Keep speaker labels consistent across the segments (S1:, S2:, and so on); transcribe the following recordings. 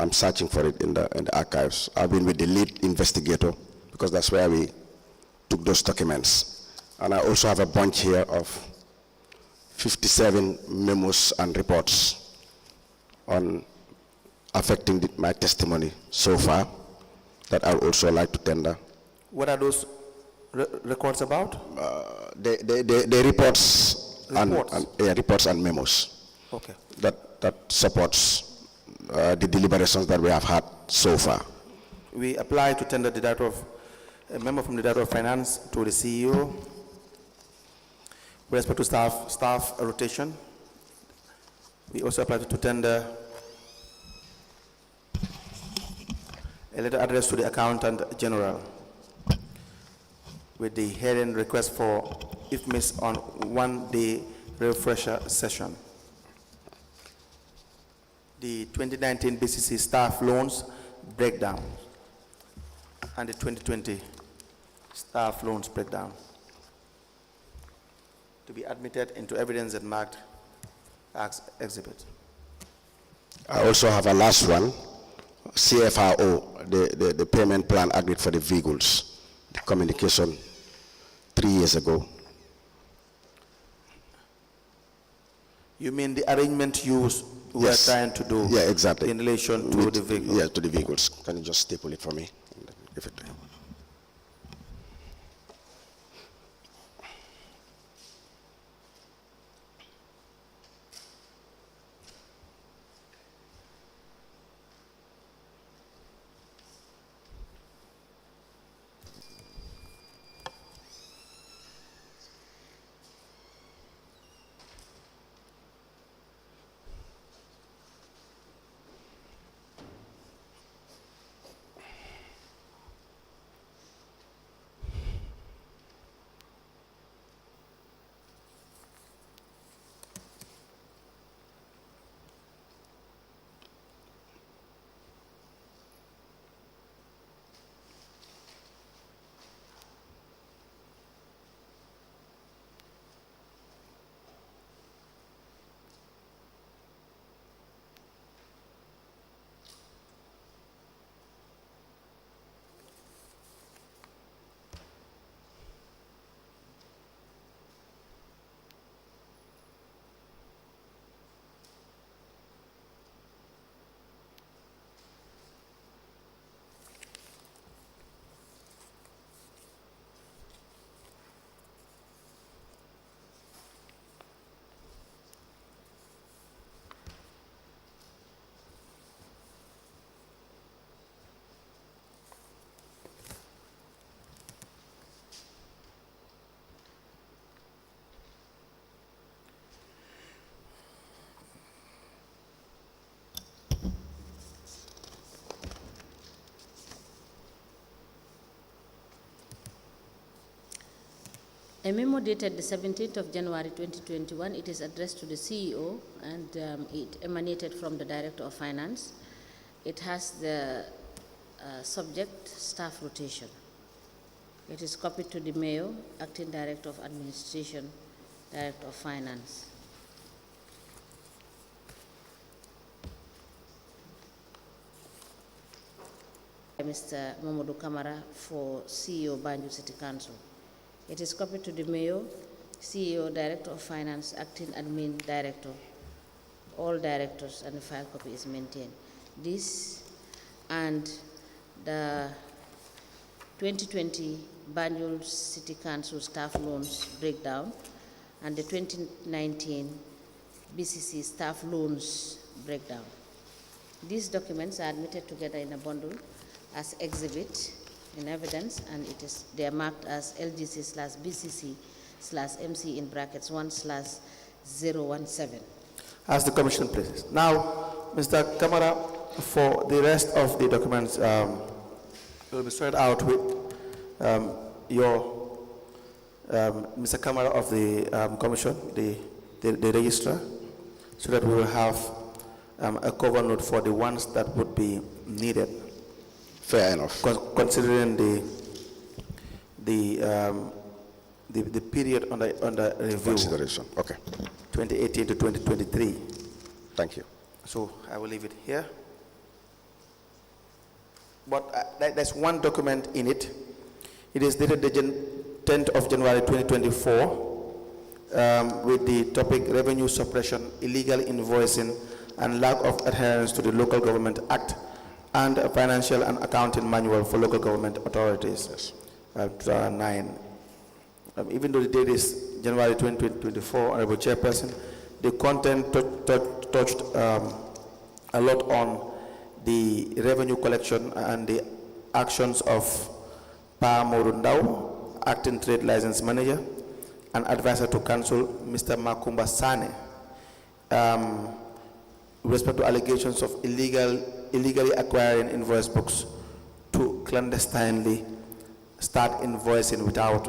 S1: I'm searching for it in the archives. I've been with the lead investigator because that's where we took those documents. And I also have a bunch here of 57 memos and reports on affecting my testimony so far that I would also like to tender.
S2: What are those records about?
S1: The reports, reports and memos.
S2: Okay.
S1: That supports the deliberations that we have had so far.
S2: We apply to tender the Director of, a member from the Director of Finance to the CEO. With respect to staff rotation, we also apply to tender a letter addressed to the Accountant General with the hearing request for IFMIS on one-day refresher session. The 2019 B.C.C staff loans breakdown and the 2020 staff loans breakdown to be admitted into evidence and marked as exhibit.
S1: I also have a last one, CFRO, the payment plan agreed for the vehicles, the communication 3 years ago.
S2: You mean the arrangement you were
S1: Yes.
S2: trying to do?
S1: Yeah, exactly.
S2: In relation to the vehicles?
S1: Yeah, to the vehicles. Can you just staple it for me? Give it to you.
S3: A memo dated the 17th of January 2021, it is addressed to the CEO and it emanated from the Director of Finance. It has the subject staff rotation. It is copied to the Mayor, Acting Director of Administration, Director of Finance. Mr. Momodou Camara for CEO Banjul City Council. It is copied to the Mayor, CEO, Director of Finance, Acting Admin Director, all directors, and the file copy is maintained. This and the 2020 Banjul City Council staff loans breakdown and the 2019 B.C.C staff loans breakdown. These documents are admitted together in a bundle as exhibit in evidence, and they are marked as LGC/BCC/MC in brackets 1/017.
S2: As the Commission places. Now, Mr. Camara, for the rest of the documents, will be sorted out with Mr. Camara of the Commission, the registrar, so that we will have a cover note for the ones that would be needed.
S1: Fair enough.
S2: Considering the period under review.
S1: Consideration. Okay.
S2: 2018 to 2023.
S1: Thank you.
S2: So I will leave it here. but there's one document in it. It is dated the 10th of January 2024 with the topic revenue suppression, illegal invoicing, and lack of adherence to the Local Government Act and a financial and accounting manual for local government authorities.
S1: Yes.
S2: 2009. Even though the date is January 2024, Honorable Chairperson, the content touched a lot on the revenue collection and the actions of Momodou, Acting Trade License Manager, and Advisor to Council, Mr. Makumba Sane, with respect to allegations of illegally acquiring invoice books to clandestinely start invoicing without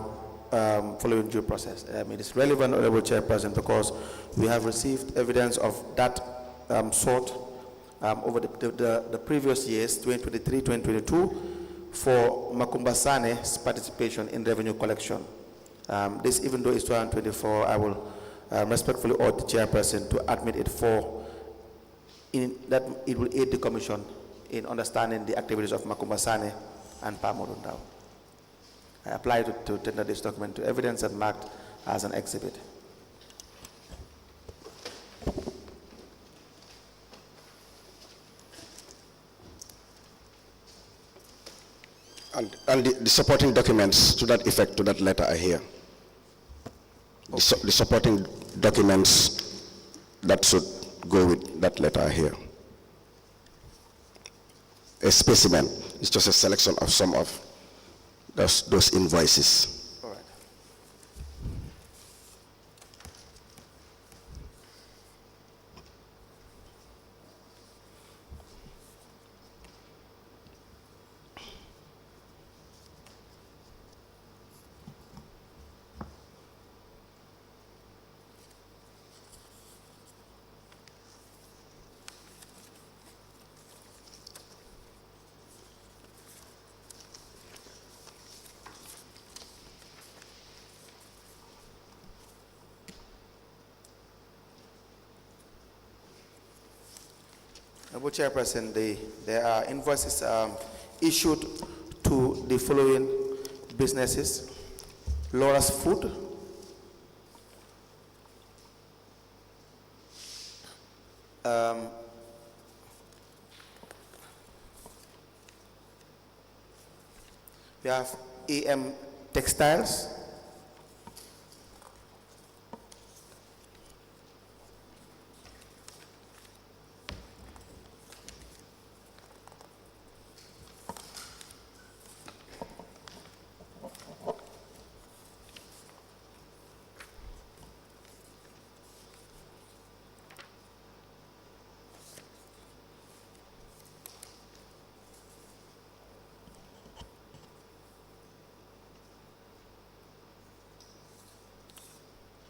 S2: following due process. It is relevant, Honorable Chairperson, because we have received evidence of that sort over the previous years, 2023, 2022, for Makumba Sane's participation in revenue collection. This, even though it's 2024, I will respectfully urge the Chairperson to admit it that it will aid the Commission in understanding the activities of Makumba Sane and Momodou. I apply to tender this document to evidence and marked as an exhibit.
S1: And the supporting documents to that effect, to that letter are here. The supporting documents that should go with that letter are here. A specimen is just a selection of some of those invoices.
S2: All right. Honorable Chairperson, there are invoices issued to the following businesses: Laura's Food, we have AM Textiles,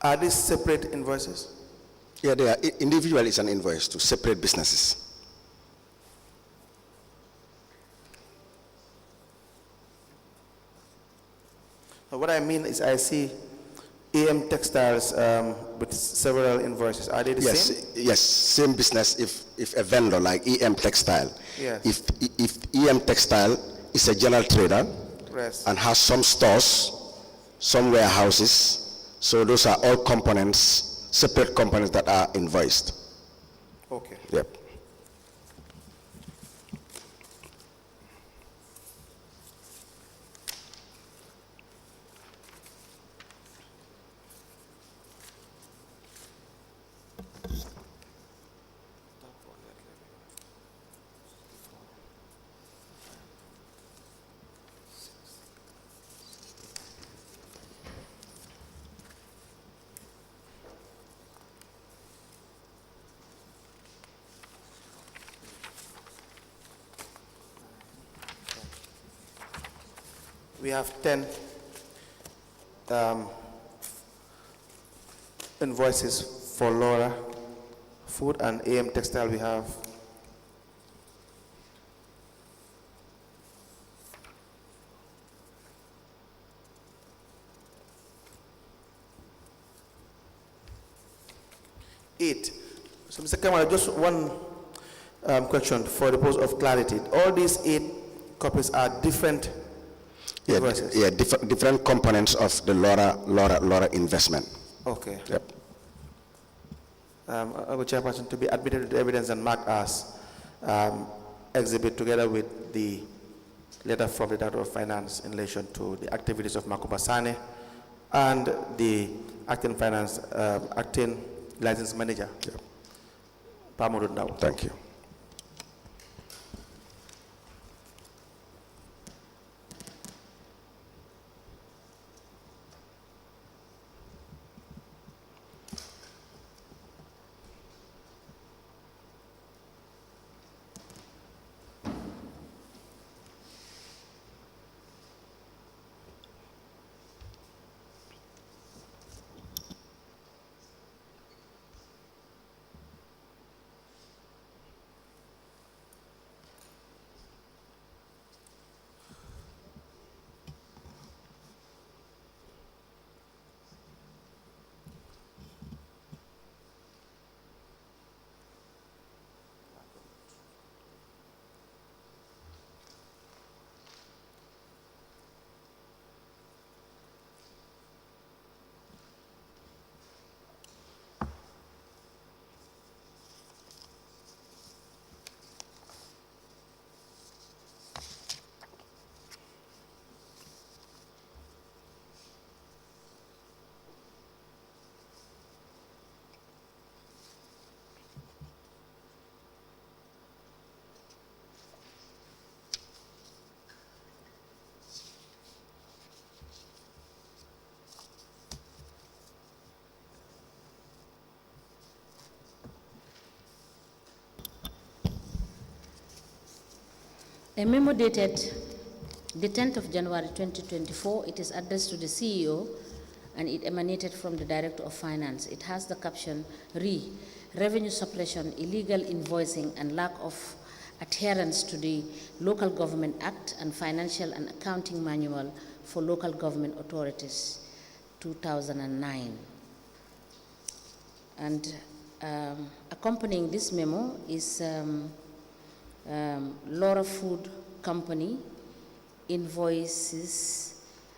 S2: Are these separate invoices?
S1: Yeah, they are. Individual is an invoice to separate businesses.
S2: What I mean is I see AM Textiles with several invoices. Are they the same?
S1: Yes, same business. If a vendor like EM Textile,
S2: Yes.
S1: if EM Textile is a general trader
S2: Yes.
S1: and has some stores, some warehouses, so those are all components, separate components that are invoiced.
S2: Okay.
S1: Yep.
S2: We have 10 invoices for Laura Food, and AM Textile we have 8. So Mr. Camara, just one question for the purpose of clarity. All these 8 copies are different
S1: Yeah,
S2: invoices?
S1: yeah, different components of the Laura investment.
S2: Okay.
S1: Yep.
S2: I would chairperson to be admitted into evidence and marked as exhibit together with the letter from the Director of Finance in relation to the activities of Makuba Sane and the acting license manager.
S1: Yep.
S2: Momodou.
S1: Thank you.
S3: A memo dated the 10th of January 2024, it is addressed to the CEO and it emanated from the Director of Finance. It has the caption, Revenue Suppression, Illegal Invoicing and Lack of Adherence to the Local Government Act and Financial and Accounting Manual for Local Government Authorities, 2009. And accompanying this memo is Laura Food Company invoices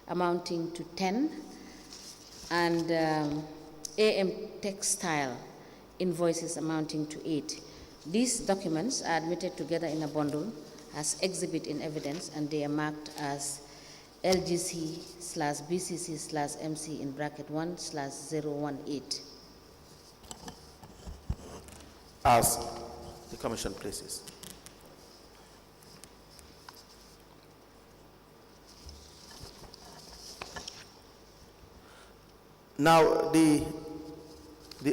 S3: amounting to 10 and AM Textile invoices amounting to 8. These documents are admitted together in a bundle as exhibit in evidence and they are marked as LGC/BCC/MC in bracket 1/018.
S2: As the Commission places. Now, the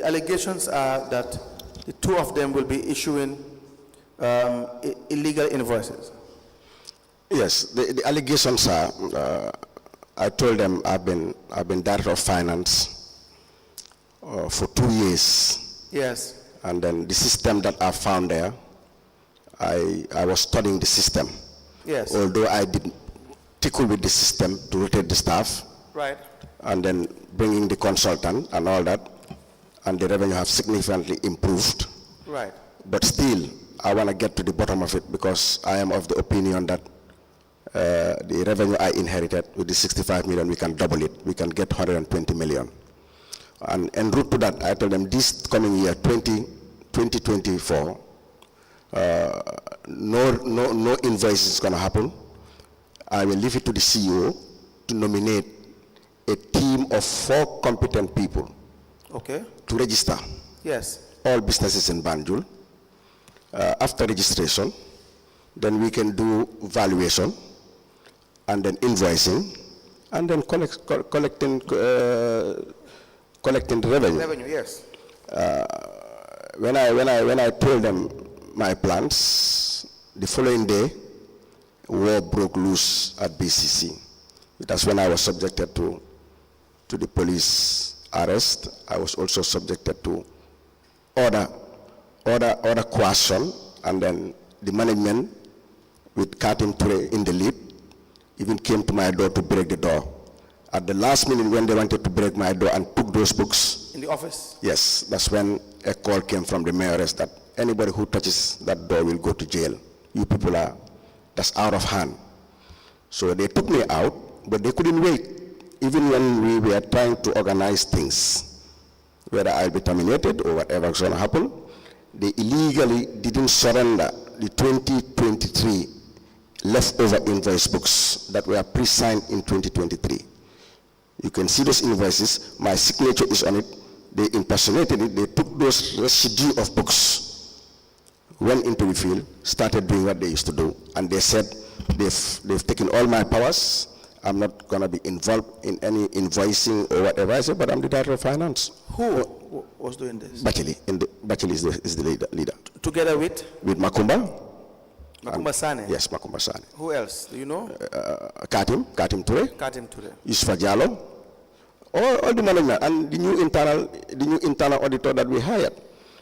S2: allegations are that the two of them will be issuing illegal invoices.
S1: Yes, the allegations are, I told them I've been Director of Finance for 2 years.
S2: Yes.
S1: And then the system that I found there, I was studying the system.
S2: Yes.
S1: Although I didn't tickle with the system to rotate the staff.
S2: Right.
S1: And then bringing the consultant and all that, and the revenue have significantly improved.
S2: Right.
S1: But still, I want to get to the bottom of it because I am of the opinion that the revenue I inherited with the 65 million, we can double it. We can get 120 million. And en route to that, I told them this coming year, 2024, no invoice is going to happen. I will leave it to the CEO to nominate a team of 4 competent people.
S2: Okay.
S1: To register.
S2: Yes.
S1: All businesses in Banjul. After registration, then we can do valuation, and then invoicing, and then collecting the revenue.
S2: Revenue, yes.
S1: When I told them my plans, the following day, war broke loose at B.C.C. That's when I was subjected to the police arrest. I was also subjected to order coercion, and then the management with Katim Ture in the lead even came to my door to break the door. At the last minute when they wanted to break my door and took those books.
S2: In the office?
S1: Yes, that's when a call came from the mayoress that anybody who touches that door will go to jail. You people are That's out of hand. So they took me out, but they couldn't wait. Even when we were trying to organize things, whether I'll be terminated or whatever's going to happen, they illegally didn't surrender the 2023 leftover invoice books that were pre-signed in 2023. You can see those invoices. My signature is on it. They impersonated it. They took those residue of books, went into the field, started doing what they used to do, and they said they've taken all my powers. I'm not going to be involved in any invoicing or whatever. I said, but I'm the director of finance.
S2: Who was doing this?
S1: Bacheli. Bacheli is the leader.
S2: Together with?
S1: With Makumba.
S2: Makumba Sane?
S1: Yes, Makumba Sane.
S2: Who else? Do you know?
S1: Katim Ture.
S2: Katim Ture.
S1: Yusufa Diallo. All the management and the new internal auditor that we hired.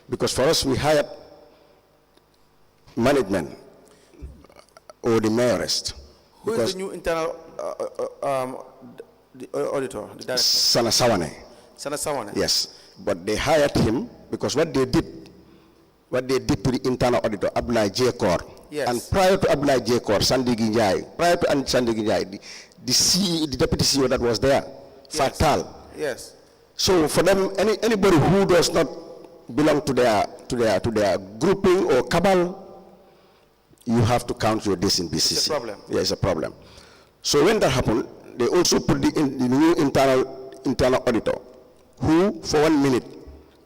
S1: Because for us, we hired management or the mayorist.
S2: Who is the new internal the auditor, the director?
S1: Sana Sawane.
S2: Sana Sawane.
S1: Yes, but they hired him because what they did to the internal auditor, Abdullah J. Kaur.
S2: Yes.
S1: And prior to Abdullah J. Kaur, Sandigi Njai, the deputy CEO that was there,
S2: Yes.
S1: Fatal.
S2: Yes.
S1: So for them, anybody who does not belong to their grouping or cabal, you have to count your days in B.C.C.
S2: It's a problem.
S1: Yeah, it's a problem. So when that happened, they also put the new internal auditor, who for 1 minute,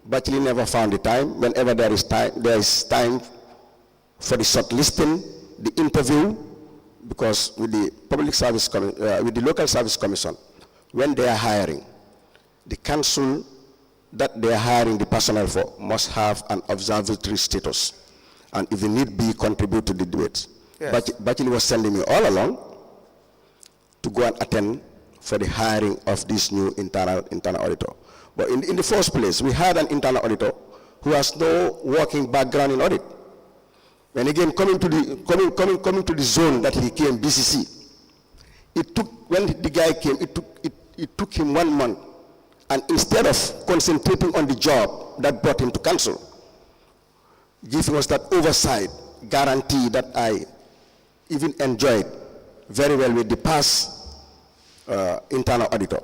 S1: Bacheli never found the time. Whenever there is time for the shortlisting, the interview, because with the with the local service commission, when they are hiring, the council that they are hiring the personnel for must have an observatory status, and if need be, contribute to the debate.
S2: Yes.
S1: Bacheli was sending me all along to go and attend for the hiring of this new internal auditor. But in the first place, we had an internal auditor who has no working background in audit. And again, coming to the zone that he came, B.C.C., when the guy came, it took him 1 month. And instead of concentrating on the job that brought him to council, giving us that oversight guarantee that I even enjoyed very well with the past internal auditor,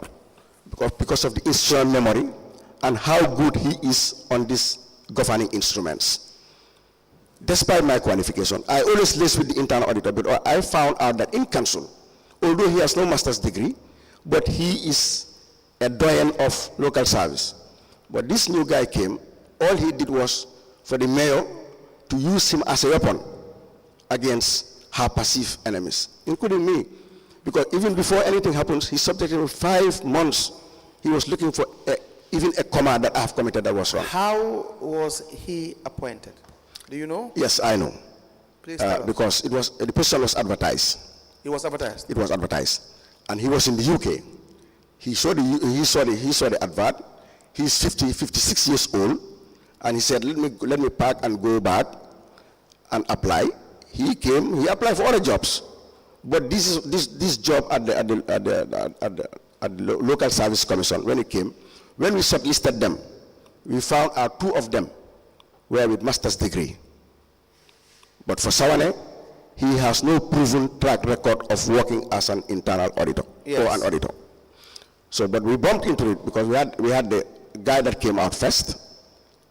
S1: because of the institutional memory and how good he is on these governing instruments. Despite my qualification, I always liaise with the internal auditor, but I found out that in council, although he has no master's degree, but he is a doyen of local service. But this new guy came, all he did was for the mayor to use him as a weapon against her perceived enemies, including me. Because even before anything happens, he subjected me 5 months. He was looking for even a comma that I have committed that was wrong.
S2: How was he appointed? Do you know?
S1: Yes, I know.
S2: Please tell us.
S1: Because the position was advertised.
S2: He was advertised.
S1: It was advertised, and he was in the UK. He saw the advert. He's 56 years old, and he said, "Let me pack and go back and apply." He came. He applied for other jobs, but this job at the local service commission, when it came, when we shortlisted them, we found out 2 of them were with master's degree. But for Sawane, he has no proven track record of working as an internal auditor or an auditor. So, but we bumped into it because we had the guy that came out first,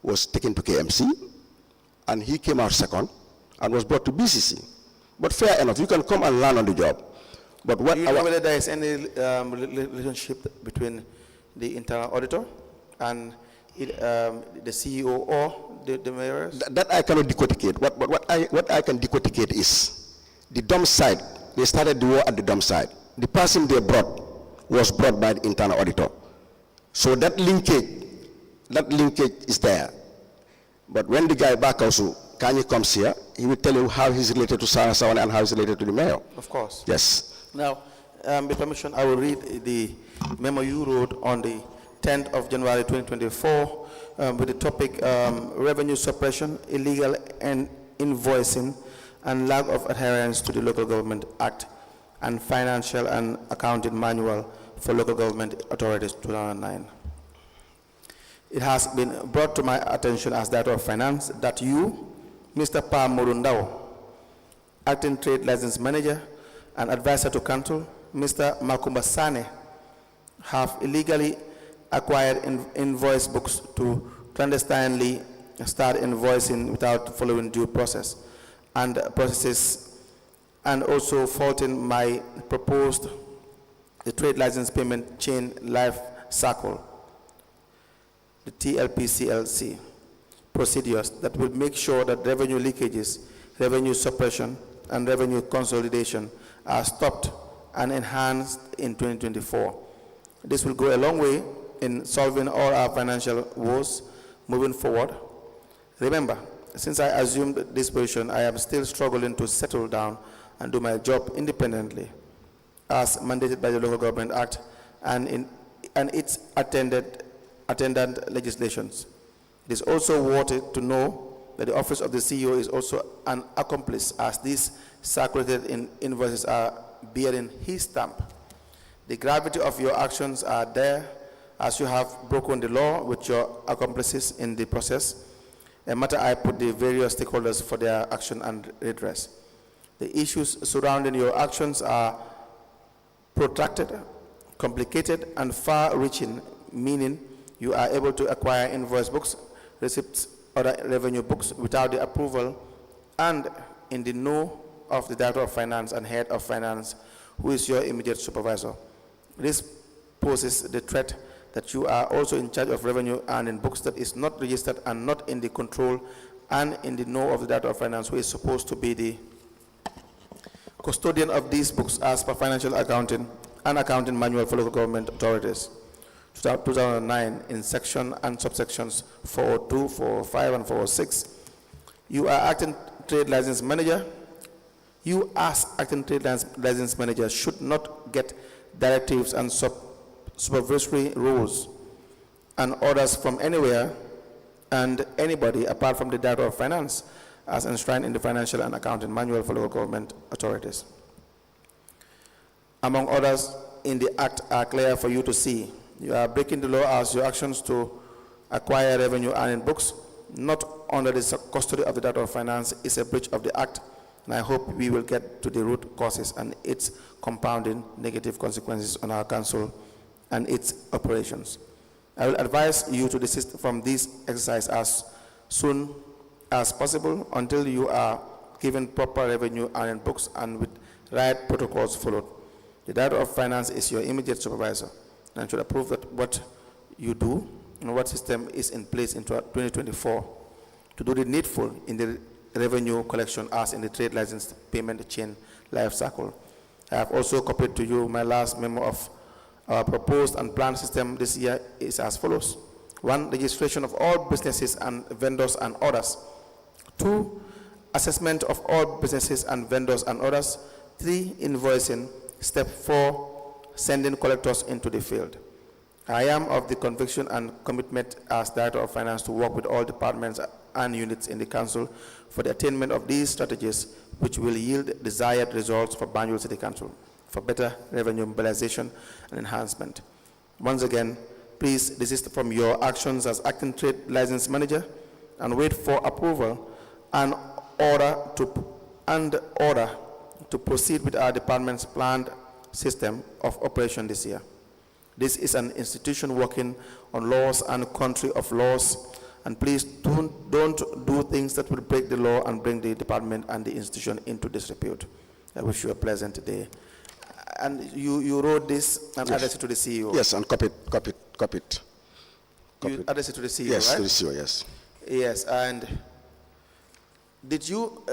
S1: was taken to KMC, and he came out second and was brought to B.C.C. But fair enough, you can come and learn on the job. But what
S2: do you know whether there is any relationship between the internal auditor and the CEO or the mayor?
S1: That I cannot decorticate. What I can decorticate is the dump site. They started the war at the dump site. The person they brought was brought by the internal auditor. So that linkage is there. But when the guy back also, Kanye comes here, he will tell you how he's related to Sarah Sawane and how he's related to the mayor.
S2: Of course.
S1: Yes.
S2: Now, with permission, I will read the memo you wrote on the 10th of January 2024 with the topic revenue suppression, illegal invoicing, and lack of adherence to the Local Government Act and Financial and Accounting Manual for Local Government Authorities 2009. It has been brought to my attention as Director of Finance that you, Mr. Momodou, Acting Trade License Manager and Advisor to Council, Mr. Makumba Sane, have illegally acquired invoice books to clandestinely start invoicing without following due process and processes, and also faulting my proposed the trade license payment chain life cycle, the TLPCLC procedures that will make sure that revenue leakages, revenue suppression, and revenue consolidation are stopped and enhanced in 2024. This will go a long way in solving all our financial woes moving forward. Remember, since I assumed this position, I am still struggling to settle down and do my job independently as mandated by the Local Government Act and its attendant legislations. It is also worth it to know that the office of the CEO is also an accomplice, as these circulated invoices are bearing his stamp. The gravity of your actions are there, as you have broken the law with your accomplices in the process, a matter I put the various stakeholders for their action and redress. The issues surrounding your actions are protracted, complicated, and far-reaching, meaning you are able to acquire invoice books, receipts, or revenue books without the approval and in the know of the Director of Finance and Head of Finance, who is your immediate supervisor. This poses the threat that you are also in charge of revenue earning books that is not registered and not in the control and in the know of the Director of Finance, who is supposed to be the custodian of these books as per financial accounting and accounting manual for local government authorities, 2009, in section and subsections 402, 405, and 406. You are acting trade license manager. You as acting trade license manager should not get directives and supervisory rules and orders from anywhere and anybody apart from the Director of Finance, as enshrined in the Financial and Accounting Manual for Local Government Authorities. Among others in the Act are clear for you to see. You are breaking the law as your actions to acquire revenue earning books not under the custody of the Director of Finance is a breach of the Act, and I hope we will get to the root causes and its compounding negative consequences on our council and its operations. I will advise you to desist from this exercise as soon as possible until you are given proper revenue earning books and with right protocols followed. The Director of Finance is your immediate supervisor and should approve that what you do and what system is in place in 2024 to do the needful in the revenue collection as in the trade license payment chain life cycle. I have also copied to you my last memo of our proposed and planned system this year is as follows. 1, registration of all businesses and vendors and orders. 2, assessment of all businesses and vendors and orders. 3, invoicing. Step 4, sending collectors into the field. I am of the conviction and commitment as Director of Finance to work with all departments and units in the Council for the attainment of these strategies, which will yield desired results for Banjul City Council, for better revenue mobilization and enhancement. Once again, please desist from your actions as acting trade license manager and wait for approval and order to proceed with our department's planned system of operation this year. This is an institution working on laws and country of laws, and please don't do things that will break the law and bring the department and the institution into disrepute. I wish you a pleasant day. And you wrote this and addressed it to the CEO?
S1: Yes, and copy it.
S2: You addressed it to the CEO,
S1: yes,
S2: right?
S1: to the CEO, yes.
S2: Yes, and did you,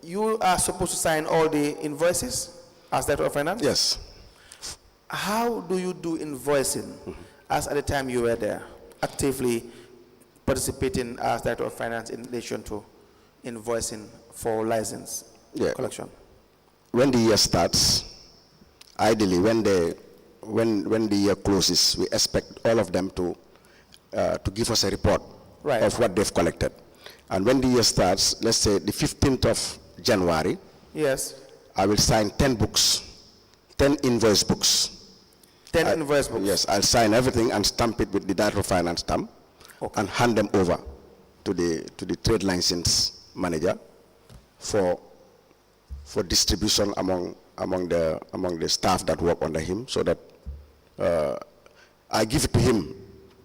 S2: you are supposed to sign all the invoices as Director of Finance?
S1: Yes.
S2: How do you do invoicing as at the time you were there, actively participating as Director of Finance in relation to invoicing for license collection?
S1: When the year starts, ideally when the year closes, we expect all of them to give us a report of what they've collected. And when the year starts, let's say the 15th of January,
S2: yes,
S1: I will sign 10 books, 10 invoice books.
S2: 10 invoice books?
S1: Yes, I'll sign everything and stamp it with the Director of Finance stamp, and hand them over to the trade license manager for for distribution among the staff that work under him, so that I give it to him.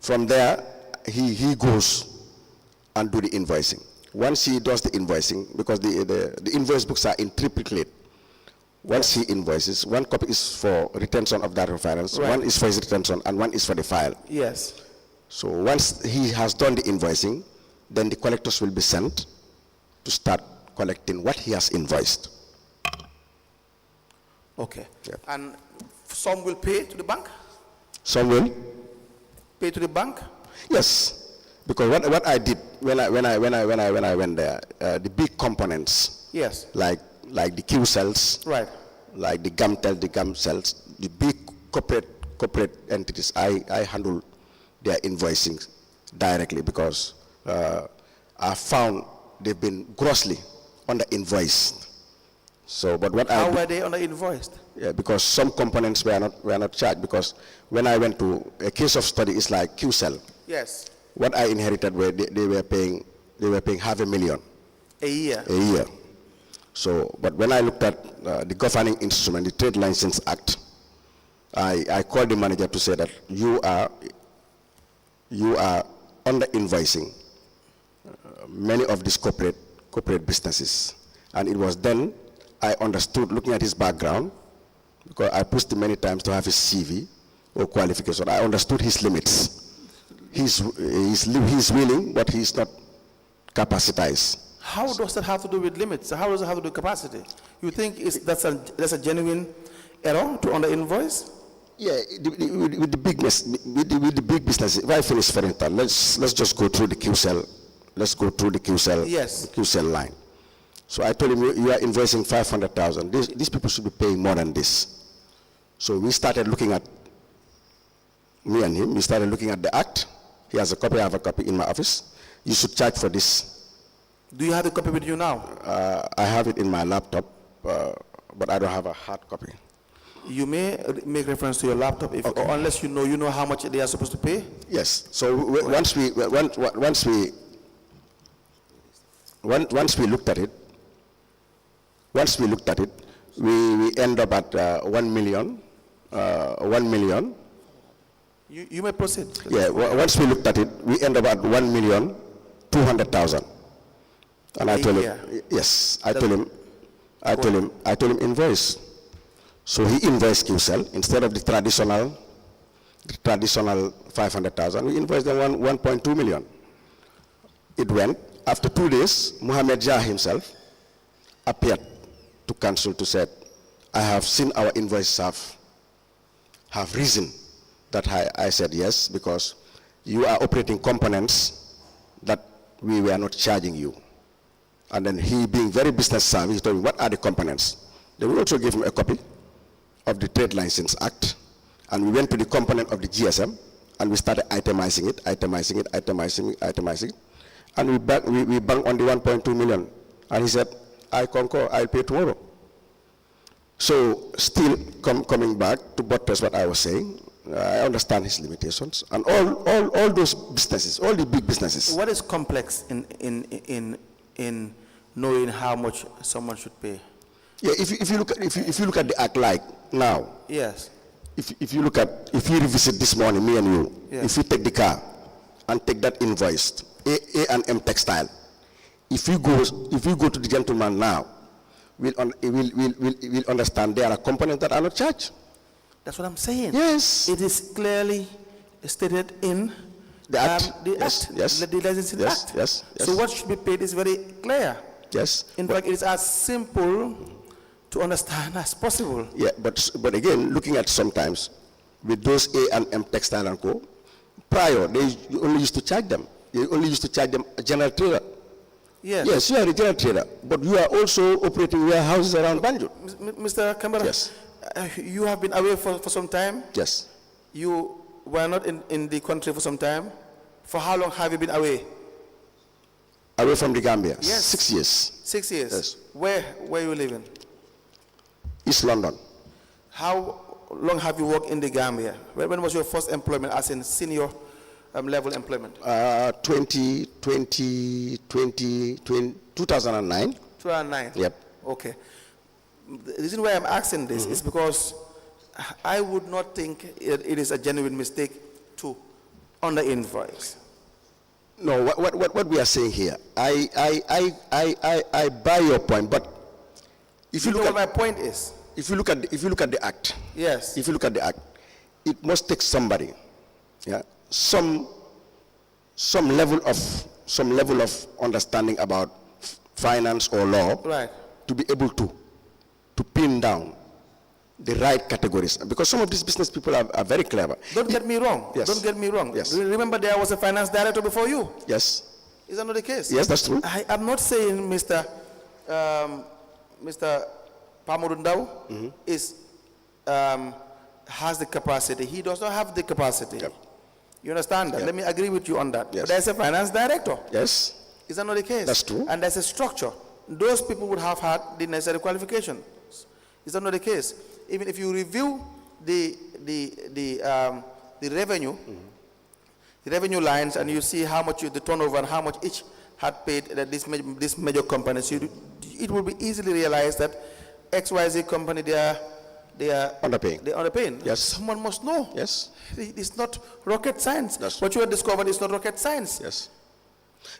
S1: From there, he goes and do the invoicing. Once he does the invoicing, because the invoice books are in triplicate. Once he invoices, one copy is for retention of Director of Finance, one is for his retention, and one is for the file.
S2: Yes.
S1: So once he has done the invoicing, then the collectors will be sent to start collecting what he has invoiced.
S2: Okay.
S1: Yeah.
S2: And some will pay to the bank?
S1: Some will?
S2: Pay to the bank?
S1: Yes. Because what I did when I went there, the big components,
S2: Yes.
S1: like the Q cells,
S2: Right.
S1: like the gum cells, the big corporate entities, I handle their invoicing directly, because I found they've been grossly under-invoiced. So, but what
S2: How were they under-invoiced?
S1: Yeah, because some components were not charged, because when I went to a case of study, it's like Q cell.
S2: Yes.
S1: What I inherited were they were paying $500,000
S2: A year?
S1: a year. So, but when I looked at the governing instrument, the Trade License Act, I called the manager to say that you are under invoicing many of these corporate businesses. And it was then I understood, looking at his background, because I pushed him many times to have his CV or qualification, I understood his limits. He's willing, but he's not capacitized.
S2: How does that have to do with limits? How does it have to do with capacity? You think that's a genuine error to under-invoice?
S1: Yeah, with the big business. If I finish, for instance, let's just go through the Q cell. Let's go through the Q cell.
S2: Yes.
S1: Q cell line. So I told him, you are invoicing 500,000. These people should be paying more than this. So we started looking at, me and him, we started looking at the act. He has a copy, I have a copy in my office. You should charge for this.
S2: Do you have the copy with you now?
S1: I have it in my laptop, but I don't have a hard copy.
S2: You may make reference to your laptop, if,
S1: Okay.
S2: or unless you know how much they are supposed to pay.
S1: Yes. So once we looked at it, we end up at 1 million. 1 million.
S2: You may proceed.
S1: Yeah. Once we looked at it, we end up at 1,200,000. And I told him, yes. I told him invoice. So he invoiced QCell instead of the traditional 500,000. We invoiced them 1.2 million. It went. After 2 days, Mohamed Jah himself appeared to council to say, I have seen our invoices have risen. That I said yes, because you are operating components that we were not charging you. And then he, being very business savvy, he told me, what are the components? Then we also gave him a copy of the Trade License Act, and we went to the component of the GSM, and we started itemizing it, and we banked on the 1.2 million. And he said, I concur, I'll pay tomorrow. So still coming back to buttress what I was saying, I understand his limitations, and all those businesses, all the big businesses.
S2: What is complex in knowing how much someone should pay?
S1: Yeah, if you look at the act like now.
S2: Yes.
S1: If you revisit this morning, me and you,
S2: Yes.
S1: if you take the car and take that invoice, A&M Textile, if you go to the gentleman now, we'll understand there are components that are not charged.
S2: That's what I'm saying.
S1: Yes.
S2: It is clearly stated in
S1: The act.
S2: the
S1: Yes,
S2: act,
S1: yes.
S2: the licensing
S1: Yes,
S2: act.
S1: yes, yes.
S2: So what should be paid is very clear.
S1: Yes.
S2: In fact, it is as simple to understand as possible.
S1: Yeah, but again, looking at sometimes with those A&M Textile and Co. Prior, you only used to charge them. You only used to charge them a general trader.
S2: Yes.
S1: Yes, you are a general trader, but you are also operating warehouses around Banjul.
S2: Mr. Camara,
S1: Yes.
S2: You have been away for some time.
S1: Yes.
S2: You were not in the country for some time. For how long have you been away?
S1: Away from the Gambia?
S2: Yes.
S1: 6 years.
S2: 6 years?
S1: Yes.
S2: Where you living?
S1: East London.
S2: How long have you worked in the Gambia? When was your first employment as in senior level employment?
S1: 2009.
S2: 2009?
S1: Yep.
S2: Okay. The reason why I'm asking this is because I would not think it is a genuine mistake to under-invoice.
S1: No, what we are saying here, I buy your point, but if you
S2: You
S1: look
S2: know
S1: at
S2: what my point is?
S1: if you look at the act,
S2: Yes.
S1: if you look at the act, it must take somebody, yeah, some level of understanding about finance or law,
S2: Right.
S1: to be able to pin down the right categories, because some of these business people are very clever.
S2: Don't get me wrong.
S1: Yes.
S2: Don't get me wrong.
S1: Yes.
S2: Remember, there was a finance director before you.
S1: Yes,
S2: Is that not the case?
S1: yes, that's true.
S2: I'm not saying Mr. Momodou is has the capacity. He does not have the capacity.
S1: Yep.
S2: You understand that?
S1: Yep.
S2: Let me agree with you on that.
S1: Yes.
S2: But there's a finance director.
S1: Yes,
S2: Is that not the case?
S1: That's true.
S2: And there's a structure. Those people would have had the necessary qualifications. Is that not the case? Even if you review the revenue, the revenue lines, and you see how much the turnover and how much each had paid that this major companies, it will be easily realized that XYZ company they are
S1: underpaying.
S2: They're underpaying.
S1: Yes.
S2: Someone must know.
S1: Yes,
S2: It's not rocket science.
S1: That's
S2: What you have discovered is not rocket science.
S1: yes.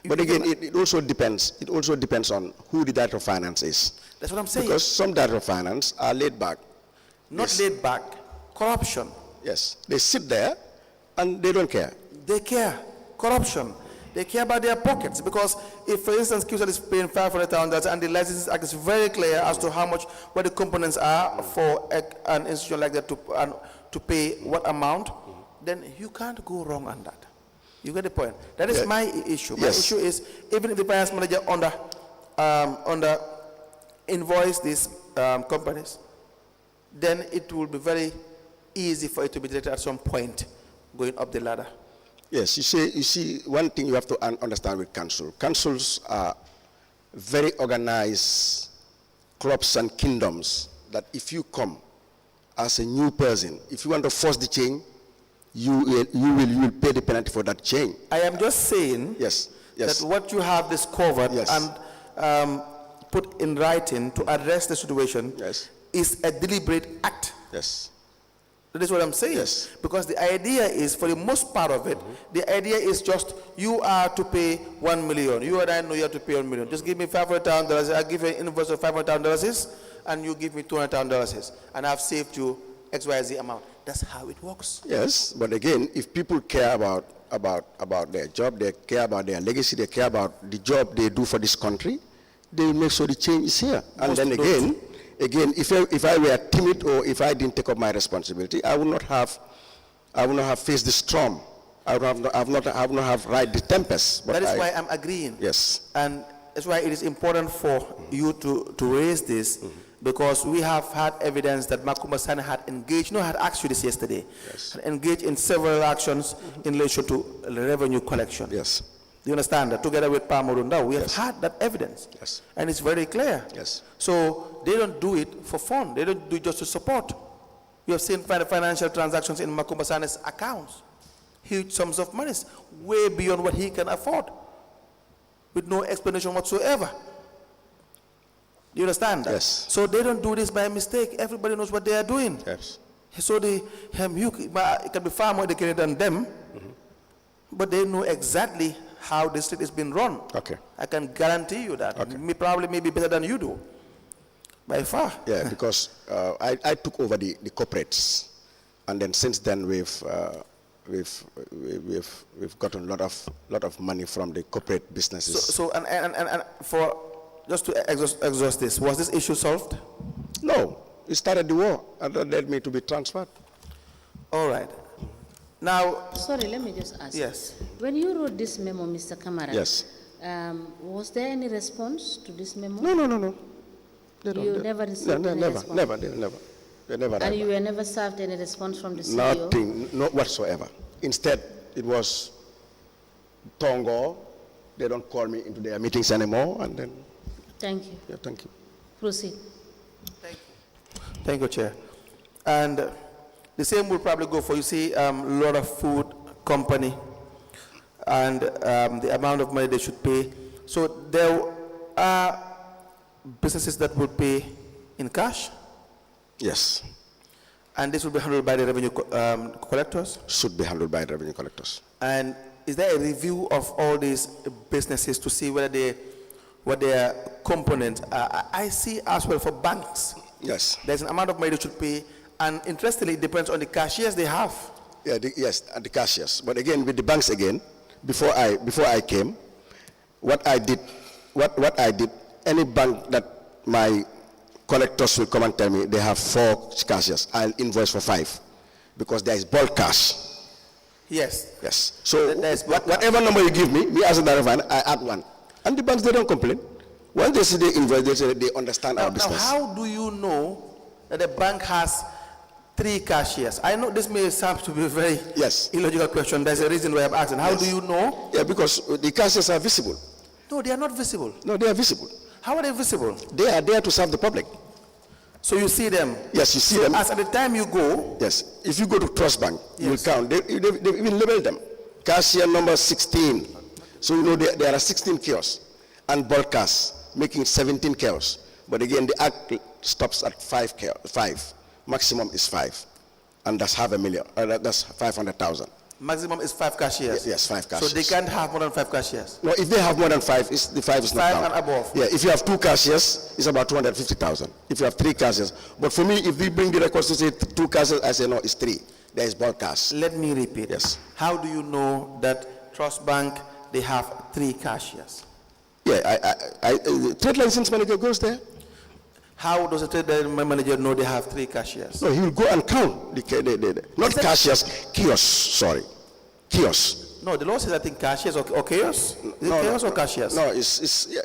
S1: But again, it also depends. It also depends on who the director of finance is.
S2: That's what I'm saying.
S1: Because some director of finance are laid back.
S2: Not
S1: Yes.
S2: laid back. Corruption.
S1: Yes, they sit there and they don't care.
S2: They care. Corruption. They care about their pockets, because if, for instance, QCell is paying $500,000 and the Licenses Act is very clear as to how much, what the components are for an institution like that to pay what amount, then you can't go wrong on that. You get the point? That is
S1: Yeah.
S2: my issue. My
S1: Yes.
S2: issue is, even if the finance manager under invoice these companies, then it will be very easy for it to be detected at some point going up the ladder.
S1: Yes, you see, one thing you have to understand with council. Councils are very organized clubs and kingdoms that if you come as a new person, if you want to force the change, you will pay the penalty for that change.
S2: I am just saying
S1: Yes, yes.
S2: that what you have discovered
S1: Yes.
S2: and put in writing to address the situation
S1: Yes.
S2: is a deliberate act.
S1: Yes,
S2: That is what I'm saying.
S1: Yes.
S2: Because the idea is, for the most part of it, the idea is just you are to pay 1 million. You and I know you have to pay 1 million. Just give me $500,000. I'll give you an invoice of $500,000 and you give me $200,000 and I've saved you XYZ amount. That's how it works.
S1: yes. But again, if people care about their job, they care about their legacy, they care about the job they do for this country, they will make sure the change is here. And
S2: Most
S1: then
S2: don't.
S1: again, if I were timid or if I didn't take up my responsibility, I would not have faced the storm. I would not have ride the tempest. But
S2: That is why I'm agreeing.
S1: Yes.
S2: And that's why it is important for you to raise this, because we have had evidence that Makumba Sani had engaged, had asked you this yesterday,
S1: Yes.
S2: had engaged in several actions in relation to revenue collection.
S1: Yes.
S2: Do you understand that? Together with Momodou, we have
S1: Yes.
S2: had that evidence.
S1: Yes.
S2: And it's very clear.
S1: Yes.
S2: So they don't do it for fun. They don't do it just to support. You have seen financial transactions in Makumba Sani's accounts. Huge sums of money, way beyond what he can afford, with no explanation whatsoever. Do you understand that?
S1: Yes.
S2: So they don't do this by mistake. Everybody knows what they are doing.
S1: Yes.
S2: So it can be far more educated than them, but they know exactly how the state is being run.
S1: Okay.
S2: I can guarantee you that.
S1: Okay.
S2: Probably maybe better than you do, by far.
S1: Yeah, because I took over the corporates, and then since then we've gotten a lot of money from the corporate businesses.
S2: So and for just to exhaust this, was this issue solved?
S1: No, it started the war, and that led me to be transferred.
S2: All right. Now,
S3: Sorry, let me just ask.
S2: yes.
S3: When you wrote this memo, Mr. Camara,
S1: Yes.
S3: Was there any response to this memo?
S1: No. They don't-
S3: You
S1: they-
S3: never received any
S1: never,
S3: response?
S1: never. They never.
S3: And you
S1: ever.
S3: were never served any response from the CEO?
S1: Nothing, not whatsoever. Instead, it was Tongo. They don't call me into their meetings anymore, and then,
S3: Thank you.
S1: yeah, thank you.
S3: Proceed.
S2: Thank you, Chair. And the same will probably go for, you see, lot of food company and the amount of money they should pay. So there are businesses that would pay in cash?
S1: Yes,
S2: And this will be handled by the revenue collectors?
S1: should be handled by revenue collectors.
S2: And is there a review of all these businesses to see whether what their components are? I see as well for banks,
S1: Yes.
S2: there's an amount of money they should pay, and interestingly, it depends on the cashiers they have.
S1: Yeah, yes, and the cashiers. But again, with the banks again, before I came, what I did, any bank that my collectors will come and tell me they have 4 cashiers, I'll invoice for 5, because there is bulk cash.
S2: Yes.
S1: Yes. So
S2: There's bulk
S1: whatever number you give me as a direct fund, I add 1. And the banks, they don't complain. Once they see the invoice, they say they understand our
S2: Now,
S1: business.
S2: how do you know that the bank has 3 cashiers? I know this may sound to be a very
S1: Yes.
S2: illogical question. There's a reason why I'm asking. How do you know?
S1: Yeah, because the cashiers are visible.
S2: No, they are not visible.
S1: No, they are visible.
S2: How are they visible?
S1: They are there to serve the public.
S2: So you see them?
S1: Yes, you see them.
S2: As at the time you go,
S1: Yes, if you go to Trust Bank, you will
S2: Yes.
S1: count. They even label them. Cashier number 16. So you know there are 16 kiosks and bulk cash, making 17 kiosks. But again, the act stops at 5. Maximum is 5, and that's $500,000. That's 500,000.
S2: maximum is 5 cashiers.
S1: Yes, 5
S2: So
S1: cashiers.
S2: they can't have more than 5 cashiers.
S1: No, if they have more than 5, the 5 is not
S2: 5
S1: count.
S2: and above.
S1: Yeah, if you have 2 cashiers, it's about 250,000. If you have 3 cashiers, but for me, if they bring the records to say 2 cashiers, I say no, it's 3. There is bulk cash.
S2: Let me repeat.
S1: Yes.
S2: How do you know that Trust Bank, they have 3 cashiers?
S1: Yeah, trade license manager goes there.
S2: How does a trade manager know they have 3 cashiers?
S1: No, he will go and count not cashiers, kiosks. Sorry, kiosks.
S2: No, the law says I think cashiers or chaos. Is it chaos or cashiers?
S1: No,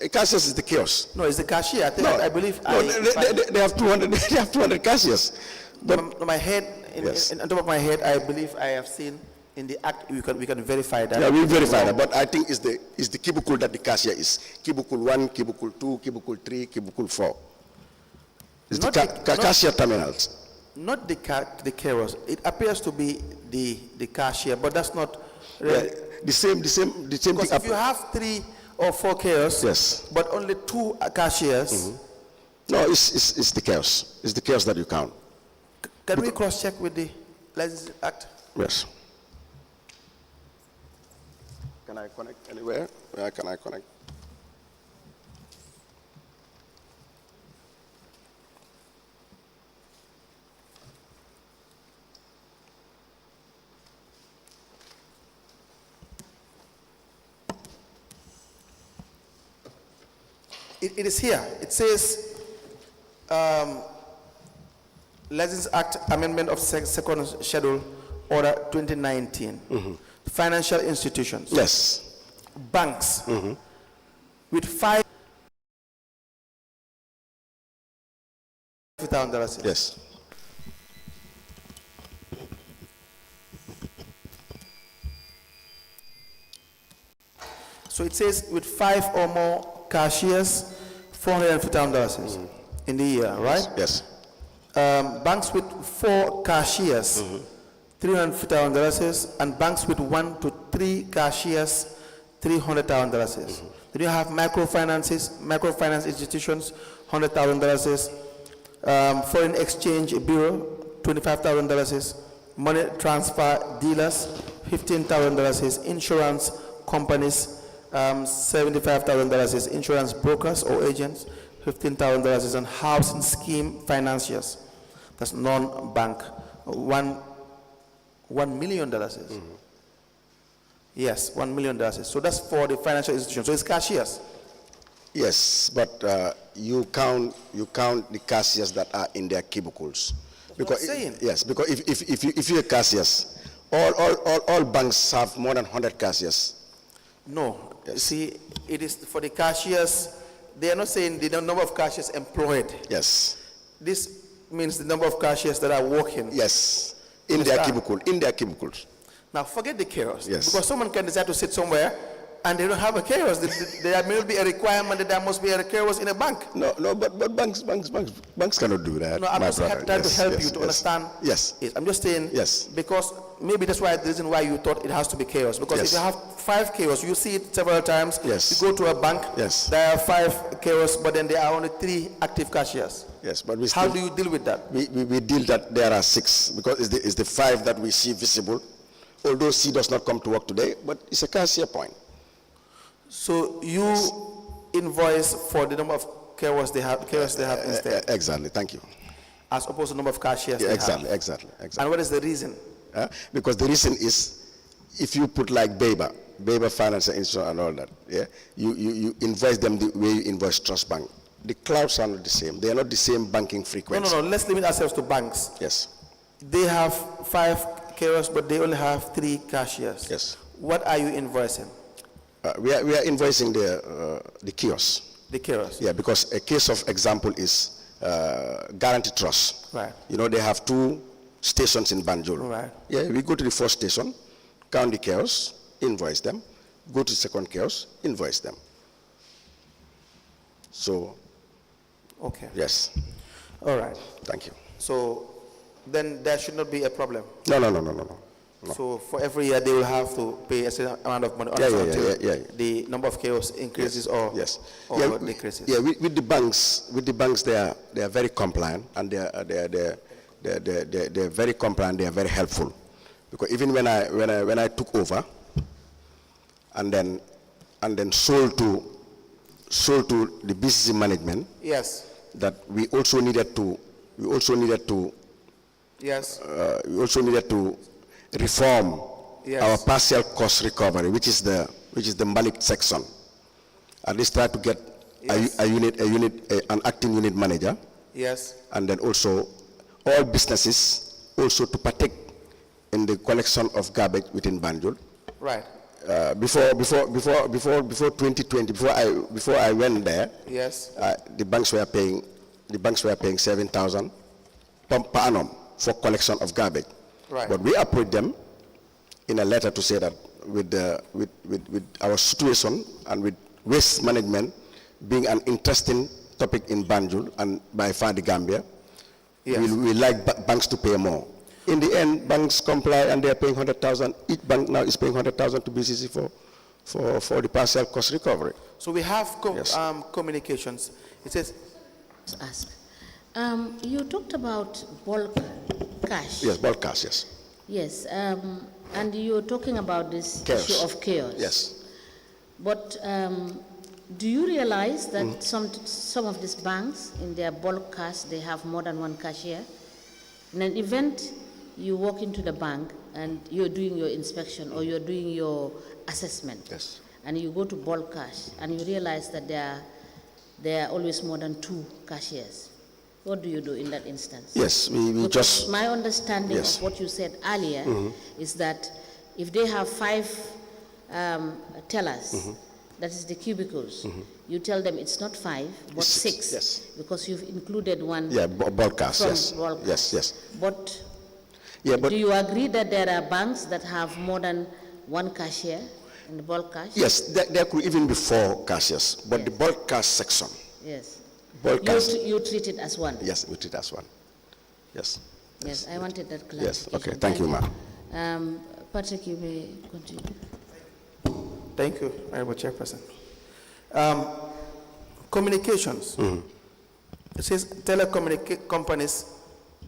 S1: cashiers is the kiosk.
S2: No, it's the cashier. I think I believe.
S1: No, they have 200. They have 200 cashiers. But
S2: my head,
S1: Yes.
S2: on top of my head, I believe I have seen in the act. We can verify that.
S1: yeah, we verify that. But I think it's the cubicle that the cashier is. Cubicle 1, cubicle 2, cubicle 3, cubicle 4. It's
S2: Not
S1: the cashier terminals.
S2: Not the carers. It appears to be the cashier, but that's not really.
S1: Yeah, the same thing.
S2: Because if you have 3 or 4 carers,
S1: Yes.
S2: but only 2 cashiers,
S1: No, it's the chaos. It's the chaos that you count.
S2: can we cross-check with the License Act?
S1: Yes. Can I connect anywhere? Where can I connect?
S2: It is here. It says, License Act Amendment of Second Schedule, Order 2019. Financial institutions,
S1: Yes.
S2: banks, with $5,000.
S1: Yes.
S2: So it says with 5 or more cashiers, $450,000 in the year, right?
S1: Yes.
S2: Banks with 4 cashiers, $350,000, and banks with 1 to 3 cashiers, $300,000. Then you have microfinance institutions, $100,000, foreign exchange bureau, $25,000, money transfer dealers, $15,000, insurance companies, $75,000, insurance brokers or agents, $15,000, and housing scheme financiers. That's non-bank, $1 million. Yes, $1 million. So that's for the financial institution. So it's cashiers.
S1: Yes, but you count the cashiers that are in their cubicles.
S2: Because what I'm saying.
S1: Yes, because if you're cashiers, all banks have more than 100 cashiers.
S2: No,
S1: Yes.
S2: see, it is for the cashiers. They are not saying the number of cashiers employed.
S1: Yes.
S2: This means the number of cashiers that are working.
S1: Yes. In their cubicles.
S2: Now forget the chaos.
S1: Yes.
S2: Because someone can decide to sit somewhere and they don't have a chaos. There may be a requirement that there must be a chaos in a bank.
S1: No, but banks cannot do that.
S2: No, I'm
S1: my
S2: just
S1: brother.
S2: trying to
S1: Yes,
S2: help
S1: yes,
S2: you to
S1: yes.
S2: understand.
S1: Yes.
S2: I'm just saying.
S1: Yes.
S2: Because maybe that's why the reason why you thought it has to be chaos. Because
S1: Yes.
S2: if you have 5 chaos, you see it several times.
S1: Yes.
S2: You go to a bank.
S1: Yes.
S2: There are 5 chaos, but then there are only 3 active cashiers.
S1: Yes, but we
S2: How
S1: still,
S2: do you deal with that?
S1: we deal that there are 6 because it's the 5 that we see visible. Although C does not come to work today, but it's a cashier point.
S2: So you invoice for the number of carers they have instead,
S1: Exactly, thank you.
S2: as opposed to the number of cashiers
S1: Yeah,
S2: they
S1: exactly,
S2: have.
S1: exactly.
S2: And what is the reason?
S1: Because the reason is, if you put like Baber Financial Institute and all that, yeah, you invoice them the way you invoice Trust Bank. The clouds are not the same. They are not the same banking frequency.
S2: No. Let's limit ourselves to banks.
S1: Yes,
S2: They have 5 carers, but they only have 3 cashiers.
S1: yes.
S2: What are you invoicing?
S1: We are invoicing the kiosks.
S2: The carers.
S1: Yeah, because a case of example is Guarantee Trust.
S2: Right.
S1: You know, they have 2 stations in Banjul.
S2: Right.
S1: Yeah, we go to the first station, count the kiosks, invoice them, go to the second kiosk, invoice them. So,
S2: Okay.
S1: yes,
S2: All right.
S1: thank you.
S2: So then there should not be a problem.
S1: No.
S2: So for every year they will have to pay a certain amount of money until the number of chaos increases or decreases.
S1: Yeah, with the banks, they are very compliant, and they're very compliant. They are very helpful, because even when I took over, and then sold to the B.C.C management.
S2: Yes.
S1: That we also needed to
S2: Yes.
S1: we also needed to reform
S2: Yes.
S1: our partial cost recovery, which is the Malik section. At least try to get
S2: Yes.
S1: an acting unit manager,
S2: Yes.
S1: and then also all businesses also to partake in the collection of garbage within Banjul.
S2: Right.
S1: Before 2020, before I went there,
S2: Yes.
S1: the banks were paying 7,000 per annum for collection of garbage.
S2: Right.
S1: But we approached them in a letter to say that with our situation and with waste management being an interesting topic in Banjul and by far the Gambia,
S2: Yes.
S1: we like banks to pay more. In the end, banks comply and they are paying 100,000. Each bank now is paying 100,000 to B.C.C for the partial cost recovery.
S2: So we have
S1: Yes.
S2: communications. It says,
S3: Ask. You talked about bulk cash.
S1: Yes, bulk cash, yes.
S3: Yes, and you're talking about this
S1: Chaos.
S3: issue of chaos.
S1: Yes.
S3: But do you realize that some of these banks, in their bulk cash, they have more than one cashier? In an event, you walk into the bank and you're doing your inspection or you're doing your assessment.
S1: Yes.
S3: And you go to bulk cash and you realize that there are always more than 2 cashiers. What do you do in that instance?
S1: Yes, we
S3: Because
S1: just...
S3: my understanding
S1: Yes.
S3: of what you said earlier is that if they have 5 tellers, that is the cubicles, you tell them it's not 5, but
S1: It's 6,
S3: 6,
S1: yes.
S3: because you've included one
S1: Yeah, bulk cash,
S3: from
S1: yes.
S3: bulk
S1: Yes,
S3: cash.
S1: yes.
S3: But
S1: Yeah, but
S3: do you agree that there are banks that have more than one cashier in the bulk cash?
S1: yes, there could even be 4 cashiers, but the
S3: Yes.
S1: bulk cash section,
S3: Yes.
S1: bulk cash,
S3: You treat it as one?
S1: yes, we treat as one. Yes.
S3: Yes, I wanted that
S1: Yes,
S3: clarification.
S1: okay, thank you, ma'am.
S3: Patrick, you may continue.
S2: thank you, Honorable Chairperson. Communications. It says telecommunication companies,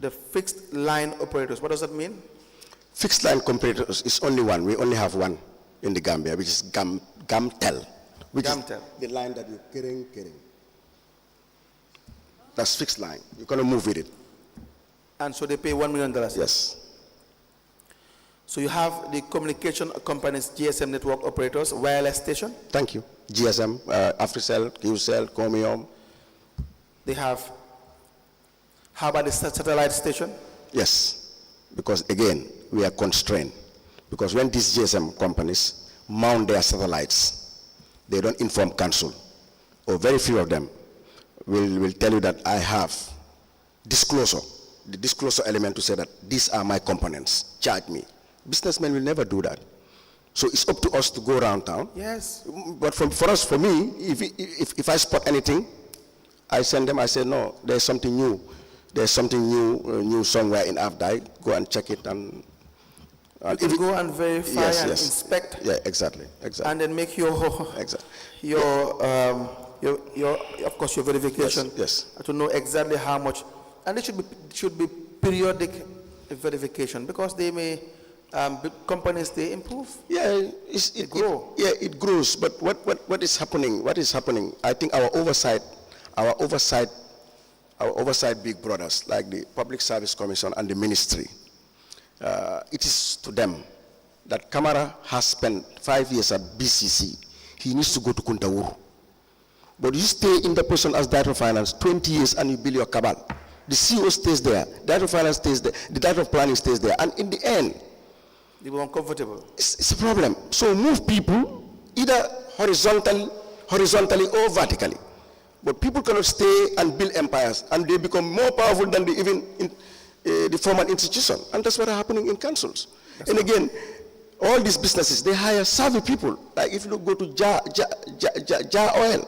S2: the fixed line operators. What does that mean?
S1: Fixed line competitors is only one. We only have one in the Gambia, which is Gamtel. Which
S2: Gamtel.
S1: is the line that you carrying. That's fixed line. You're going to move with it.
S2: And so they pay $1 million.
S1: Yes.
S2: So you have the communication companies, GSM network operators, wireless station.
S1: Thank you. GSM, Africell, QCell, Comium.
S2: They have, how about the satellite station?
S1: Yes. Because again, we are constrained. Because when these GSM companies mount their satellites, they don't inform council, or very few of them will tell you that I have disclosure, the disclosure element to say that these are my components, charge me. Businessmen will never do that. So it's up to us to go around town.
S2: Yes.
S1: But for me, if I spot anything, I send them, I say, no, there's something new. There's something new somewhere in Avdai. Go and check it. And
S2: You go and verify and inspect.
S1: Yeah, exactly.
S2: And then make your of course, your verification.
S1: Yes.
S2: To know exactly how much, and it should be periodic verification because they may companies they improve.
S1: Yeah,
S2: It grow.
S1: It grows. But what is happening? What is happening? I think our oversight, big brothers like the Public Service Commission and the Ministry. It is to them that Camara has spent 5 years at B.C.C. He needs to go to Kuntawuru. But you stay in the position as Director of Finance 20 years and you build your cabal. The CEO stays there, Director of Finance stays there, the Director of Planning stays there, and in the end,
S2: They were uncomfortable.
S1: it's a problem. So move people either horizontally or vertically. But people cannot stay and build empires, and they become more powerful than the formal institution. And that's what is happening in councils. And again, all these businesses, they hire savvy people. Like if you go to Jar Oil,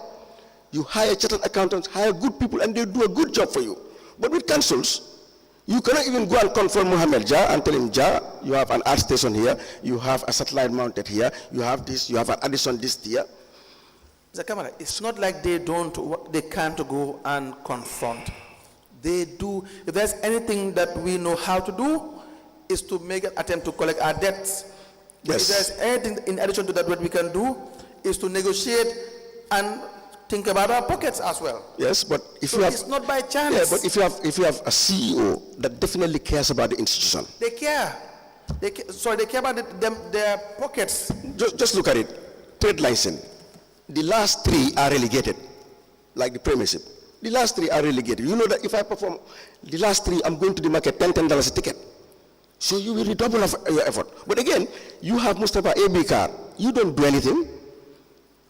S1: you hire chartered accountants, hire good people, and they do a good job for you. But with councils, you cannot even go and confront Mohammed Jar and tell him, Jar, you have an art station here, you have a satellite mounted here, you have this, you have an addition this here.
S2: Mr. Camara, it's not like they can't go and confront. They do. If there's anything that we know how to do, is to make an attempt to collect our debts. But
S1: Yes.
S2: if there's anything in addition to that, what we can do is to negotiate and think about our pockets as well.
S1: Yes, but if
S2: So
S1: you have,
S2: it's not by chance.
S1: yeah, but if you have a CEO that definitely cares about the institution,
S2: They care. They care about their pockets.
S1: just look at it. Trade license. The last 3 are relegated, like the premiership. The last 3 are relegated. You know that if I perform the last 3, I'm going to the market $10 a ticket. So you will redouble of your effort. But again, you have Mustafa AB car. You don't do anything.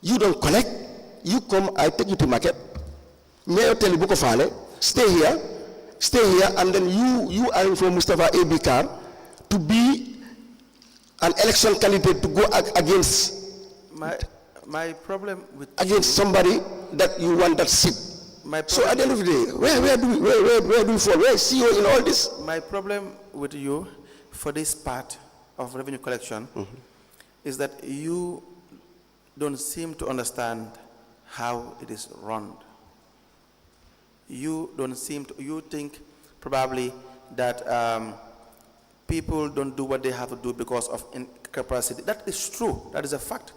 S1: You don't collect. You come, I take you to market. Mayor tell you, Bukofale, stay here, and then you are in for Mustafa AB car to be an election candidate to go against
S2: My problem with
S1: somebody that you want that seat. So at the end of the day, where do we fall? Where is CEO in all this?
S2: My problem with you for this part of revenue collection is that you don't seem to understand how it is run. You think probably that people don't do what they have to do because of incapacity. That is true. That is a fact.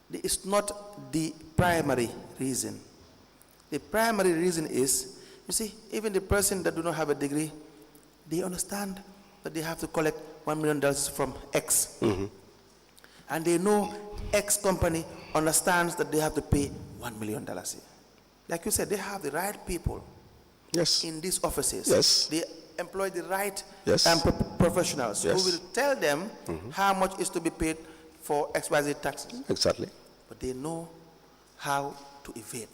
S2: It's not the primary reason. The primary reason is, you see, even the person that do not have a degree, they understand that they have to collect $1 million from X. And they know X company understands that they have to pay $1 million. Like you said, they have the right people in these offices.
S1: Yes.
S2: They employ the right
S1: Yes.
S2: professionals
S1: Yes.
S2: who will tell them how much is to be paid for XYZ taxes.
S1: Exactly.
S2: But they know how to evade.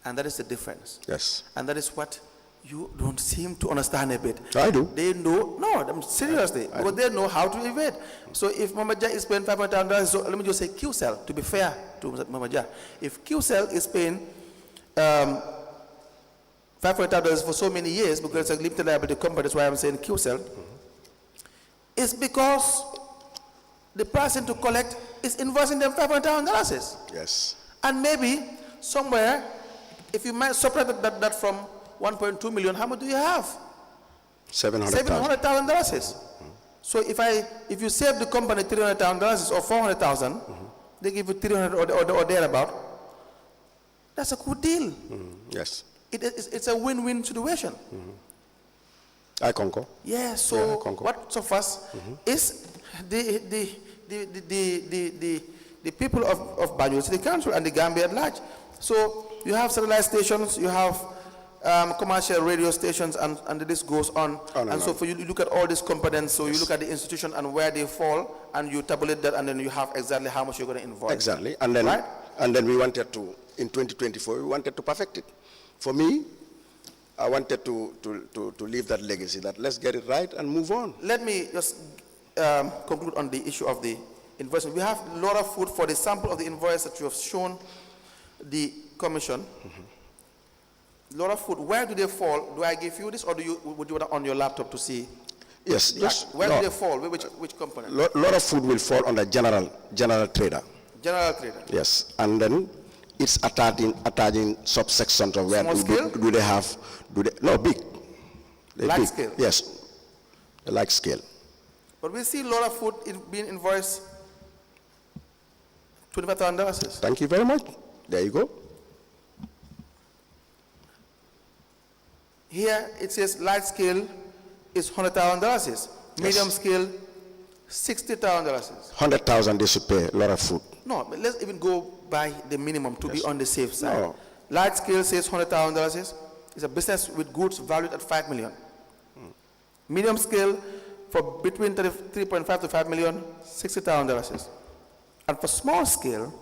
S2: And that is the difference.
S1: Yes.
S2: And that is what you don't seem to understand a bit.
S1: I do.
S2: They know, no, seriously, because they know how to evade. So if Momodou is paying $500,000, so let me just say QCell, to be fair to Momodou. If QCell is paying $500,000 for so many years, because it's a limited liability company, that's why I'm saying QCell, it's because the person to collect is invoicing them $500,000.
S1: Yes.
S2: And maybe somewhere, if you might subtract that from 1.2 million, how much do you have? $700,000. So if you save the company $300,000 or $400,000, they give you $300 or thereabout. That's a good deal.
S1: Yes.
S2: It's a win-win situation.
S1: I concur.
S2: Yeah. So
S1: Yeah, I concur.
S2: what of us is the people of Banjul City Council and the Gambia at large. So you have satellite stations, you have commercial radio stations, and the list goes on. So for you look at all these components, so you look at the institution and where they fall, and you tabulate that, and then you have exactly how much you're going to invoice.
S1: Exactly. And then,
S2: right?
S1: And then we wanted to, in 2024, we wanted to perfect it. For me, I wanted to leave that legacy, that let's get it right and move on.
S2: Let me just conclude on the issue of the invoicing. We have a lot of food for the sample of the invoice that you have shown the commission. A lot of food. Where do they fall? Do I give you this, or would you want it on your laptop to see?
S1: Yes.
S2: Where do they fall? Which component?
S1: Lot of food will fall under general trader.
S2: General trader.
S1: Yes. And then it's attaching subsections of where
S2: Small scale?
S1: do they have, no, big. They're
S2: Large
S1: big.
S2: scale?
S1: Yes, a large scale.
S2: But we see a lot of food being invoiced $25,000.
S1: Thank you very much. There you go.
S2: Here it says large scale is $100,000. Medium scale, $60,000.
S1: 100,000 they should pay, a lot of food.
S2: No, but let's even go by the minimum to be on the safe side.
S1: No.
S2: Large scale says $100,000. It's a business with goods valued at $5 million. Medium scale for between 3.5 to 5 million, $60,000. And for small scale,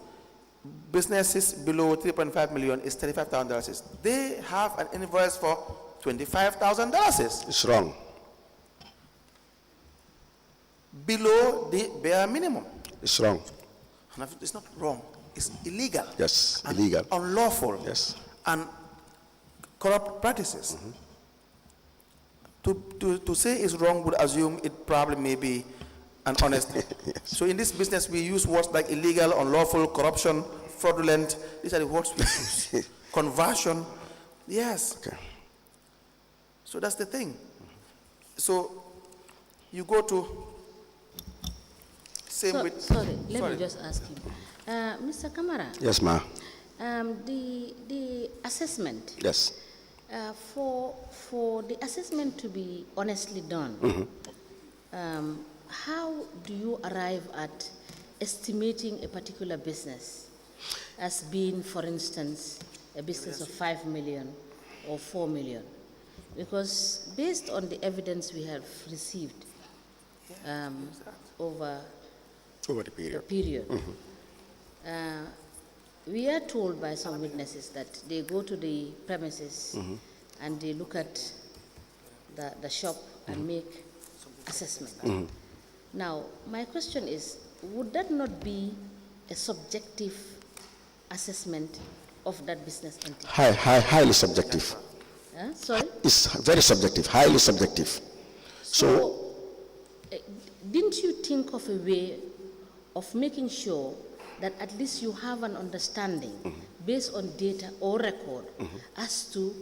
S2: businesses below 3.5 million is $35,000. They have an invoice for $25,000
S1: It's wrong.
S2: below the bare minimum.
S1: It's wrong.
S2: And it's not wrong. It's illegal.
S1: Yes,
S2: and
S1: illegal.
S2: Unlawful.
S1: Yes.
S2: And corrupt practices. To say it's wrong would assume it probably may be an honesty.
S1: Yes.
S2: So in this business, we use words like illegal, unlawful, corruption, fraudulent. These are the words we use. Conversion. Yes.
S1: Okay.
S2: So that's the thing. So you go to same with.
S3: Sorry, let me just ask you. Mr. Camara,
S1: Yes, ma.
S3: the assessment,
S1: Yes.
S3: for the assessment to be honestly done, how do you arrive at estimating a particular business as being, for instance, a business of 5 million or 4 million? Because based on the evidence we have received over
S1: Over the
S3: the
S1: period.
S3: period, we are told by some witnesses that they go to the premises and they look at the shop and make assessment. Now, my question is, would that not be a subjective assessment of that business entity?
S1: Highly subjective.
S3: Sorry?
S1: It's very subjective, highly subjective.
S3: So, didn't you think of a way of making sure that at least you have an understanding based on data or record as to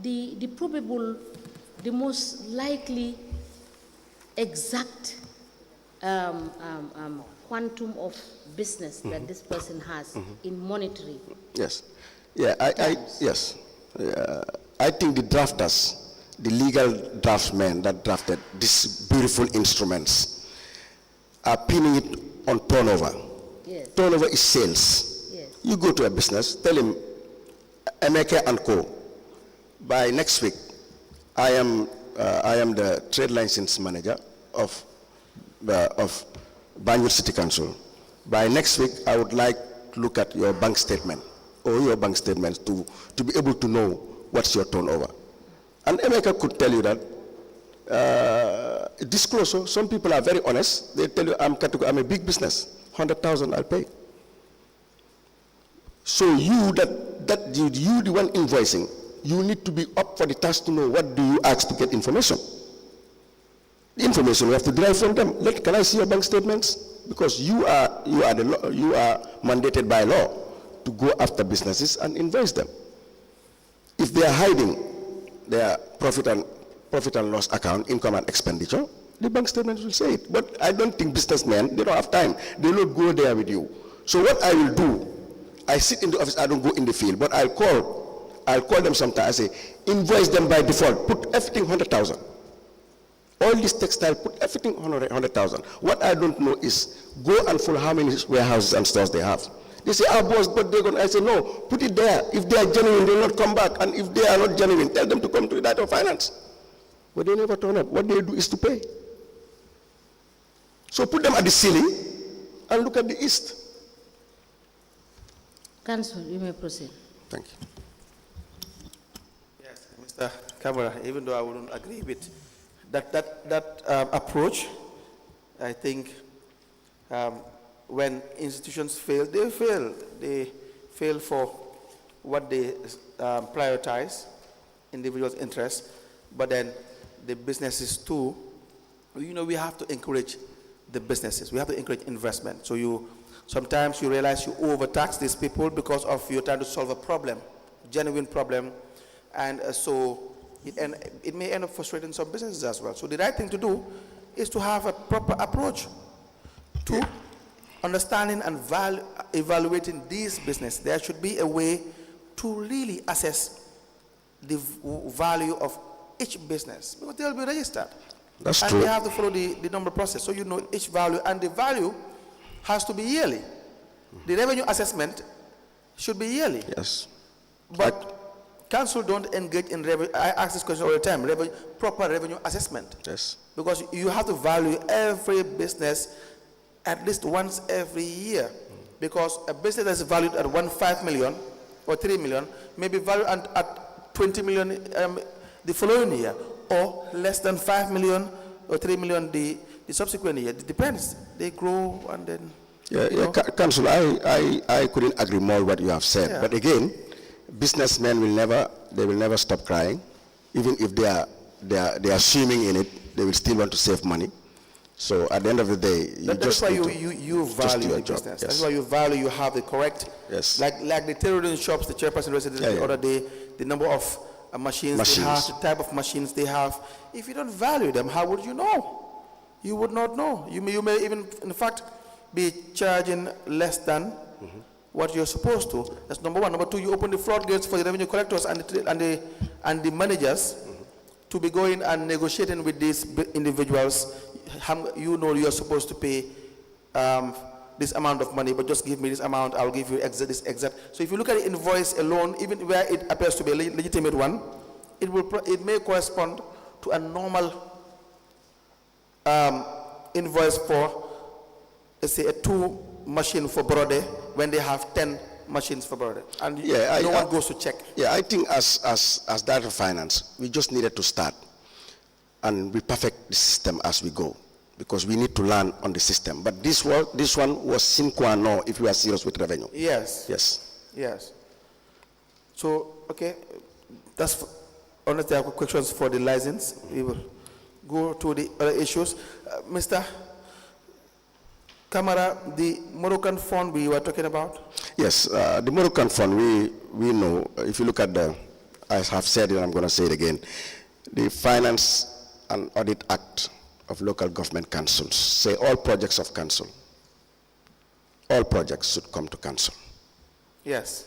S3: the probable, the most likely exact quantum of business that this person has in monetary?
S1: Yes. Yeah, yes. I think the drafters, the legal draftsmen that drafted these beautiful instruments are pinning it on turnover.
S3: Yes.
S1: Turnover is sales.
S3: Yes.
S1: You go to a business, tell him, Emeka and Co. By next week, I am the trade license manager of Banjul City Council. By next week, I would like to look at your bank statement or your bank statements to be able to know what's your turnover. And Emeka could tell you that disclosure. Some people are very honest. They tell you, I'm a big business. 100,000 I'll pay. So you the one invoicing, you need to be up for the task to know what do you ask to get information. The information we have to derive from them. Can I see your bank statements? Because you are mandated by law to go after businesses and invoice them. If they are hiding their profit and loss account, income and expenditure, the bank statements will say it. But I don't think businessmen, they don't have time. They will not go there with you. So what I will do, I sit in the office, I don't go in the field, but I'll call them sometime. I say, invoice them by default, put everything 100,000. All this textile, put everything 100,000. What I don't know is, go and follow how many warehouses and stores they have. They say, boss, but they're going to, I say, no, put it there. If they are genuine, they'll not come back. And if they are not genuine, tell them to come to the Director of Finance. But they never turn up. What they do is to pay. So put them at the ceiling and look at the east.
S3: Council, you may proceed.
S1: Thank you.
S2: Yes, Mr. Camara, even though I wouldn't agree with that approach, I think when institutions fail, they fail. They fail for what they prioritize, individuals' interests, but then the businesses too. We have to encourage the businesses. We have to encourage investment. So you Sometimes you realize you overtax these people because of you're trying to solve a problem, genuine problem, and so it may end up frustrating some businesses as well. So the right thing to do is to have a proper approach to understanding and evaluating these business. There should be a way to really assess the value of each business, because they will be registered.
S1: That's
S2: and
S1: true.
S2: they have to follow the number process, so you know each value, and the value has to be yearly. The revenue assessment should be yearly.
S1: Yes.
S2: But council don't engage in revenue. I ask this question all the time, proper revenue assessment.
S1: Yes.
S2: Because you have to value every business at least once every year. Because a business that's valued at 1.5 million or 3 million may be valued at 20 million the following year, or less than 5 million or 3 million the subsequent year. It depends. They grow and then.
S1: Council, I couldn't agree more with what you have said.
S2: Yeah.
S1: But again, businessmen will never stop crying, even if they are swimming in it. They will still want to save money. So at the end of the day,
S2: that's why you value the business.
S1: Yes.
S2: That's why you value. You have the correct.
S1: Yes.
S2: Like the terrorism shops, the chairperson resident the other day, the number of machines they have, the type of machines they have. If you don't value them, how would you know? You would not know. You may even, in fact, be charging less than what you're supposed to. That's number one. Number two, you open the floodgates for the revenue collectors and the managers to be going and negotiating with these individuals. You know you're supposed to pay this amount of money, but just give me this amount, I'll give you this exact. So if you look at the invoice alone, even where it appears to be a legitimate one, it may correspond to a normal invoice for, let's say, a 2 machine for Brode when they have 10 machines for Brode, and no one goes to check.
S1: Yeah, I think as Director of Finance, we just needed to start, and we perfect the system as we go, because we need to learn on the system. But this one was sine qua non if you are serious with revenue.
S2: Yes.
S1: Yes.
S2: Yes. So, okay, that's unless there are questions for the license, we will go to the other issues. Mr. Camara, the Moroccan fund we were talking about?
S1: Yes, the Moroccan fund, we know, if you look at I have said it, I'm going to say it again, the Finance and Audit Act of Local Government Councils say all projects of council, all projects should come to council.
S2: Yes.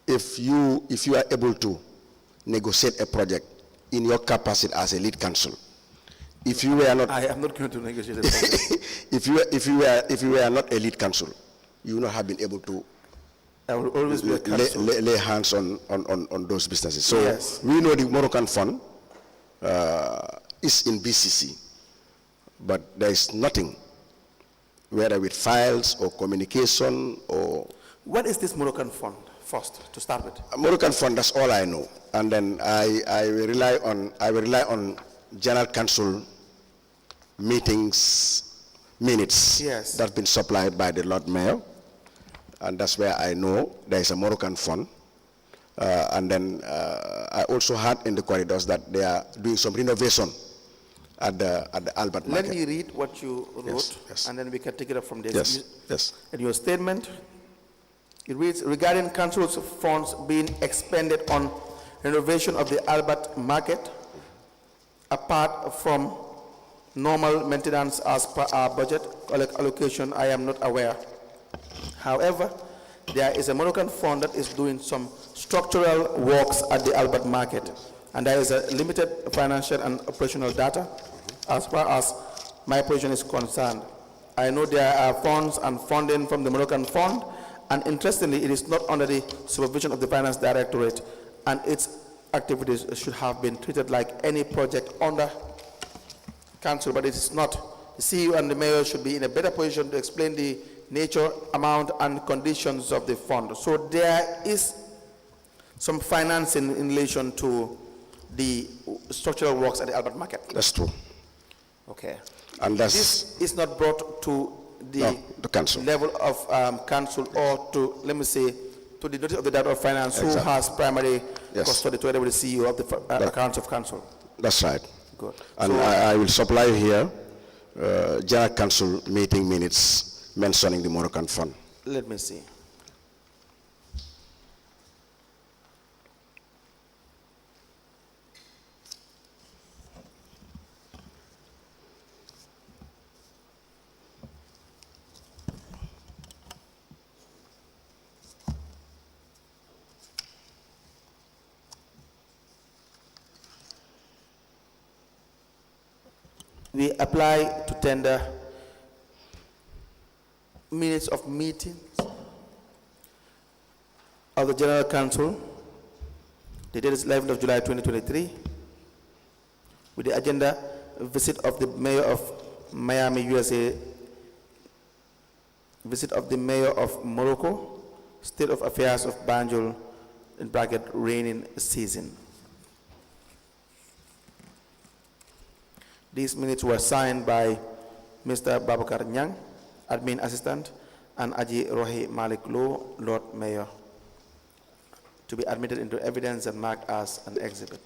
S1: If you are able to negotiate a project in your capacity as a lead council, if you were not,
S2: I am not going to negotiate a project.
S1: if you were not a lead council, you would not have been able to
S2: I will always be a council.
S1: lay hands on those businesses. So
S2: yes.
S1: We know the Moroccan fund is in B.C.C, but there is nothing, whether with files or communication or.
S2: What is this Moroccan fund first, to start with?
S1: Moroccan fund, that's all I know. And then I will rely on General Council minutes
S2: yes.
S1: that have been supplied by the Lord Mayor, and that's where I know there is a Moroccan fund. And then I also heard in the corridors that they are doing some renovation at the Albert Market.
S2: Let me read what you wrote,
S1: yes.
S2: and then we can take it up from there.
S1: Yes, yes.
S2: In your statement, it reads, regarding council's funds being expended on renovation of the Albert Market, apart from normal maintenance as per our budget allocation, I am not aware. However, there is a Moroccan fund that is doing some structural works at the Albert Market, and there is a limited financial and operational data as far as my position is concerned. I know there are funds and funding from the Moroccan fund, and interestingly, it is not under the supervision of the Finance Directorate, and its activities should have been treated like any project under council, but it is not. The CEO and the mayor should be in a better position to explain the nature, amount, and conditions of the fund. So there is some financing in relation to the structural works at the Albert Market.
S1: That's true.
S2: Okay.
S1: And that's
S2: this is not brought to the
S1: council
S2: level of council, or to, let me say, to the notice of the Director of Finance,
S1: exactly.
S2: who has primary
S1: yes.
S2: custody together with the CEO of the accounts of council.
S1: That's right.
S2: Good.
S1: And
S2: so,
S1: I will supply here General Council meeting minutes mentioning the Moroccan fund.
S2: Let me see. We apply to tender minutes of meetings of the General Council. The date is 11th of July 2023. With the agenda, visit of the Mayor of Miami, USA, visit of the Mayor of Morocco, state of affairs of Banjul, in bracket, raining season. These minutes were signed by Mr. Babakar Nyang, Admin Assistant, and Aji Rohi Malik Lo, Lord Mayor, to be admitted into evidence and marked as an exhibit.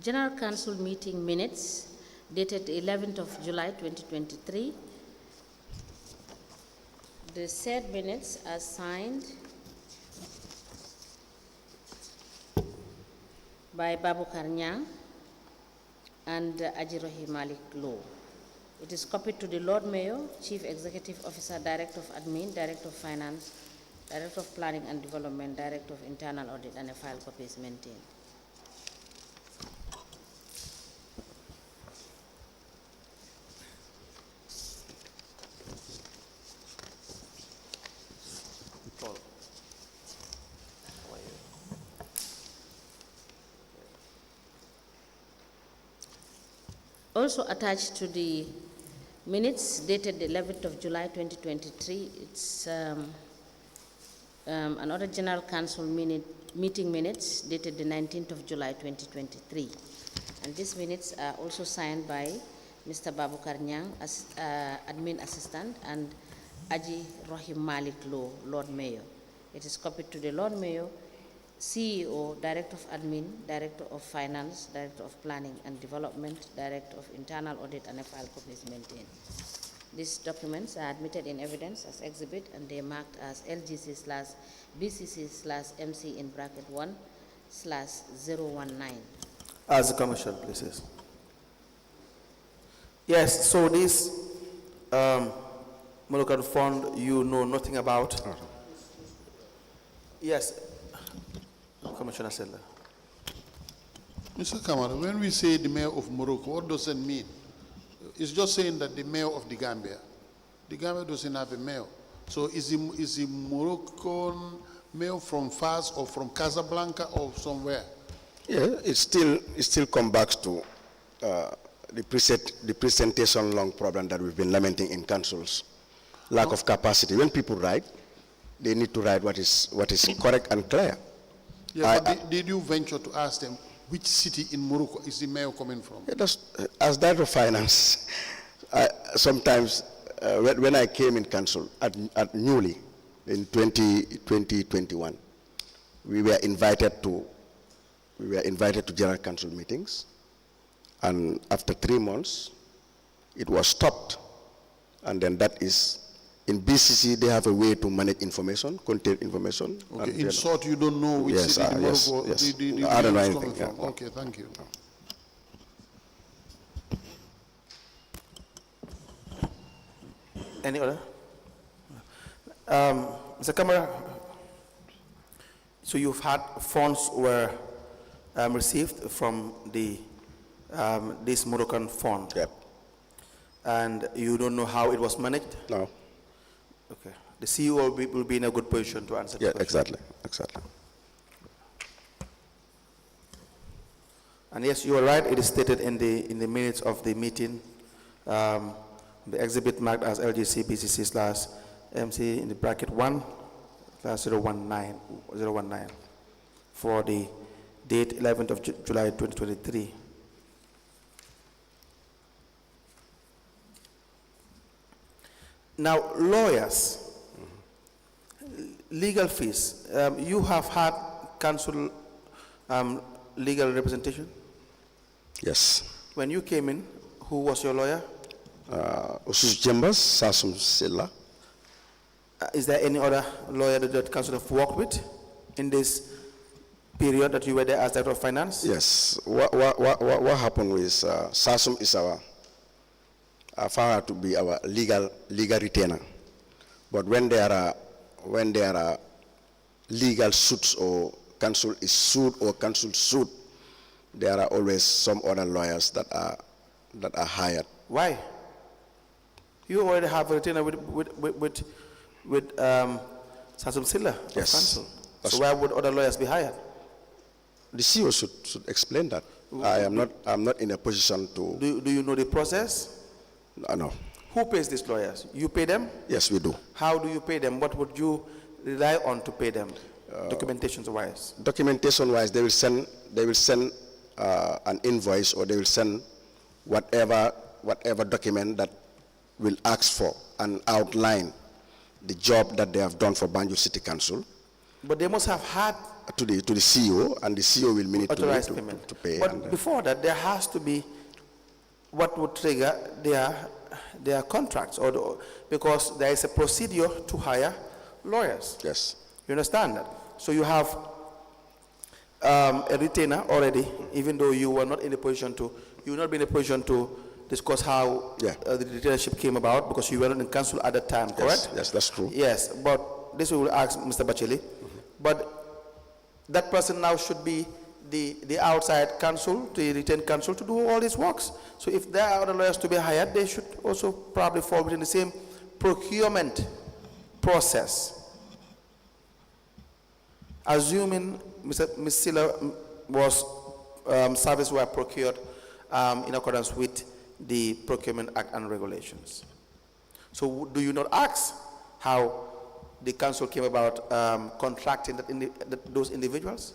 S3: General Council meeting minutes dated 11th of July 2023. The said minutes are signed by Babukar Nyang and Ajirohi Malik Lo. It is copied to the Lord Mayor, Chief Executive Officer, Director of Admin, Director of Finance, Director of Planning and Development, Director of Internal Audit, and a file copy is maintained. Also attached to the minutes dated the 11th of July 2023, it's another General Council meeting minutes dated the 19th of July 2023. And these minutes are also signed by Mr. Babukar Nyang, as Admin Assistant, and Aji Rohim Malik Lo, Lord Mayor. It is copied to the Lord Mayor, CEO, Director of Admin, Director of Finance, Director of Planning and Development, Director of Internal Audit, and a file copy is maintained. These documents are admitted in evidence as exhibit, and they are marked as LGC/BCC/MC in bracket 1/019.
S2: As the Commissioner pleases. Yes, so this Moroccan fund you know nothing about. Yes, Commissioner Seller.
S4: Mr. Camara, when we say the mayor of Morocco, what does that mean? It's just saying that the mayor of the Gambia doesn't have a mayor. So is the Moroccan mayor from Fars or from Casablanca or somewhere?
S1: Yeah, it still comes back to the presentation long problem that we've been lamenting in councils. Lack of capacity. When people write, they need to write what is correct and clear.
S4: Yeah, but did you venture to ask them which city in Morocco is the mayor coming from?
S1: Yeah, as Director of Finance, sometimes when I came in council at newly in 2021, we were invited to general council meetings, and after 3 months, it was stopped. And then that is, in B.C.C, they have a way to manage information, contain information.
S4: Okay,
S1: and,
S4: in short, you don't know which
S1: Yes,
S4: city in
S1: yes,
S4: Morocco
S1: yes.
S4: the
S1: I don't know
S4: mayor is
S1: anything,
S4: coming from.
S1: yeah.
S4: Okay, thank you.
S2: Any other? Mr. Camara, so you've had funds were received from the this Moroccan fund,
S1: Yep.
S2: and you don't know how it was managed?
S1: No.
S2: Okay. The CEO will be in a good position to answer the
S1: Yeah,
S2: question.
S1: exactly.
S2: And yes, you are right. It is stated in the minutes of the meeting, the exhibit marked as LGC BCC / MC in the bracket 1/019 for the date 11th of July 2023. Now, lawyers, legal fees. You have had counsel legal representation?
S1: Yes.
S2: When you came in, who was your lawyer?
S1: Usus Jembas, Sasum Silla.
S2: Is there any other lawyer that counsel have worked with in this period that you were there as Director of Finance?
S1: Yes. What happened was Sasum is our found to be our legal retainer. But when there are legal suits or counsel is sued or counsel sued, there are always some other lawyers that are hired.
S2: Why? You already have a retainer with Sasum Silla.
S1: Yes.
S2: Counsel. So why would other lawyers be hired?
S1: The CEO should explain that. I'm not in a position to.
S2: Do you know the process?
S1: No.
S2: Who pays these lawyers? You pay them?
S1: Yes, we do.
S2: How do you pay them? What would you rely on to pay them, documentation-wise?
S1: Documentation-wise, they will send an invoice, or they will send whatever document that will ask for and outline the job that they have done for Banjul City Council.
S2: But they must have had
S1: to the CEO, and the CEO will mean
S2: authorized
S1: to
S2: payment.
S1: pay.
S2: But before that, there has to be what would trigger their contracts, because there is a procedure to hire lawyers.
S1: Yes.
S2: You understand that? So you have a retainer already, even though you were not in a position to, you will not be in a position to discuss how the retainership came about, because you were not in council at that time, correct?
S1: Yes, that's true.
S2: Yes, but this we will ask Mr. Bacheli. But that person now should be the outside counsel, the retained counsel, to do all these works. So if there are other lawyers to be hired, they should also probably fall within the same procurement process. Assuming Ms. Silla was services were procured in accordance with the Procurement Act and regulations. So do you not ask how the council came about contracting those individuals?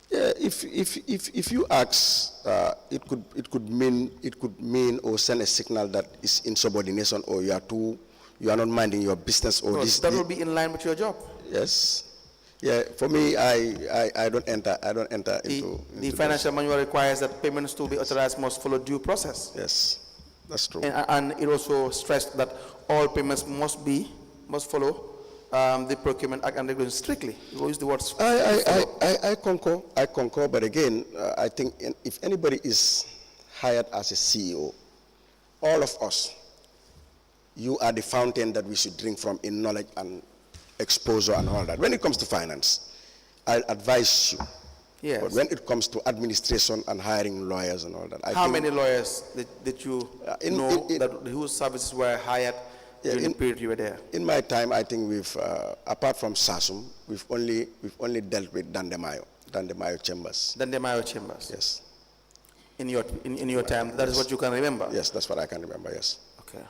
S1: Yeah, if you ask, it could mean or send a signal that is insubordination, or you are not minding your business, or this.
S2: That will be in line with your job.
S1: Yes. Yeah. For me, I don't enter into
S2: the financial manual requires that payments to be authorized must follow due process.
S1: Yes, that's true.
S2: And it also stressed that all payments must follow the Procurement Act and regulations strictly. You use the words.
S1: I concur. But again, I think if anybody is hired as a CEO, all of us, you are the fountain that we should drink from in knowledge and exposure and all that. When it comes to finance, I'll advise you.
S2: Yes.
S1: But when it comes to administration and hiring lawyers and all that, I
S2: How
S1: think
S2: many lawyers that you know whose services were hired during the period you were there?
S1: in my time, I think we've, apart from SASUM, we've only dealt with Dandemayo Chambers.
S2: Dandemayo Chambers.
S1: Yes.
S2: In your time, that is what you can remember.
S1: Yes, that's what I can remember. Yes.
S2: Okay.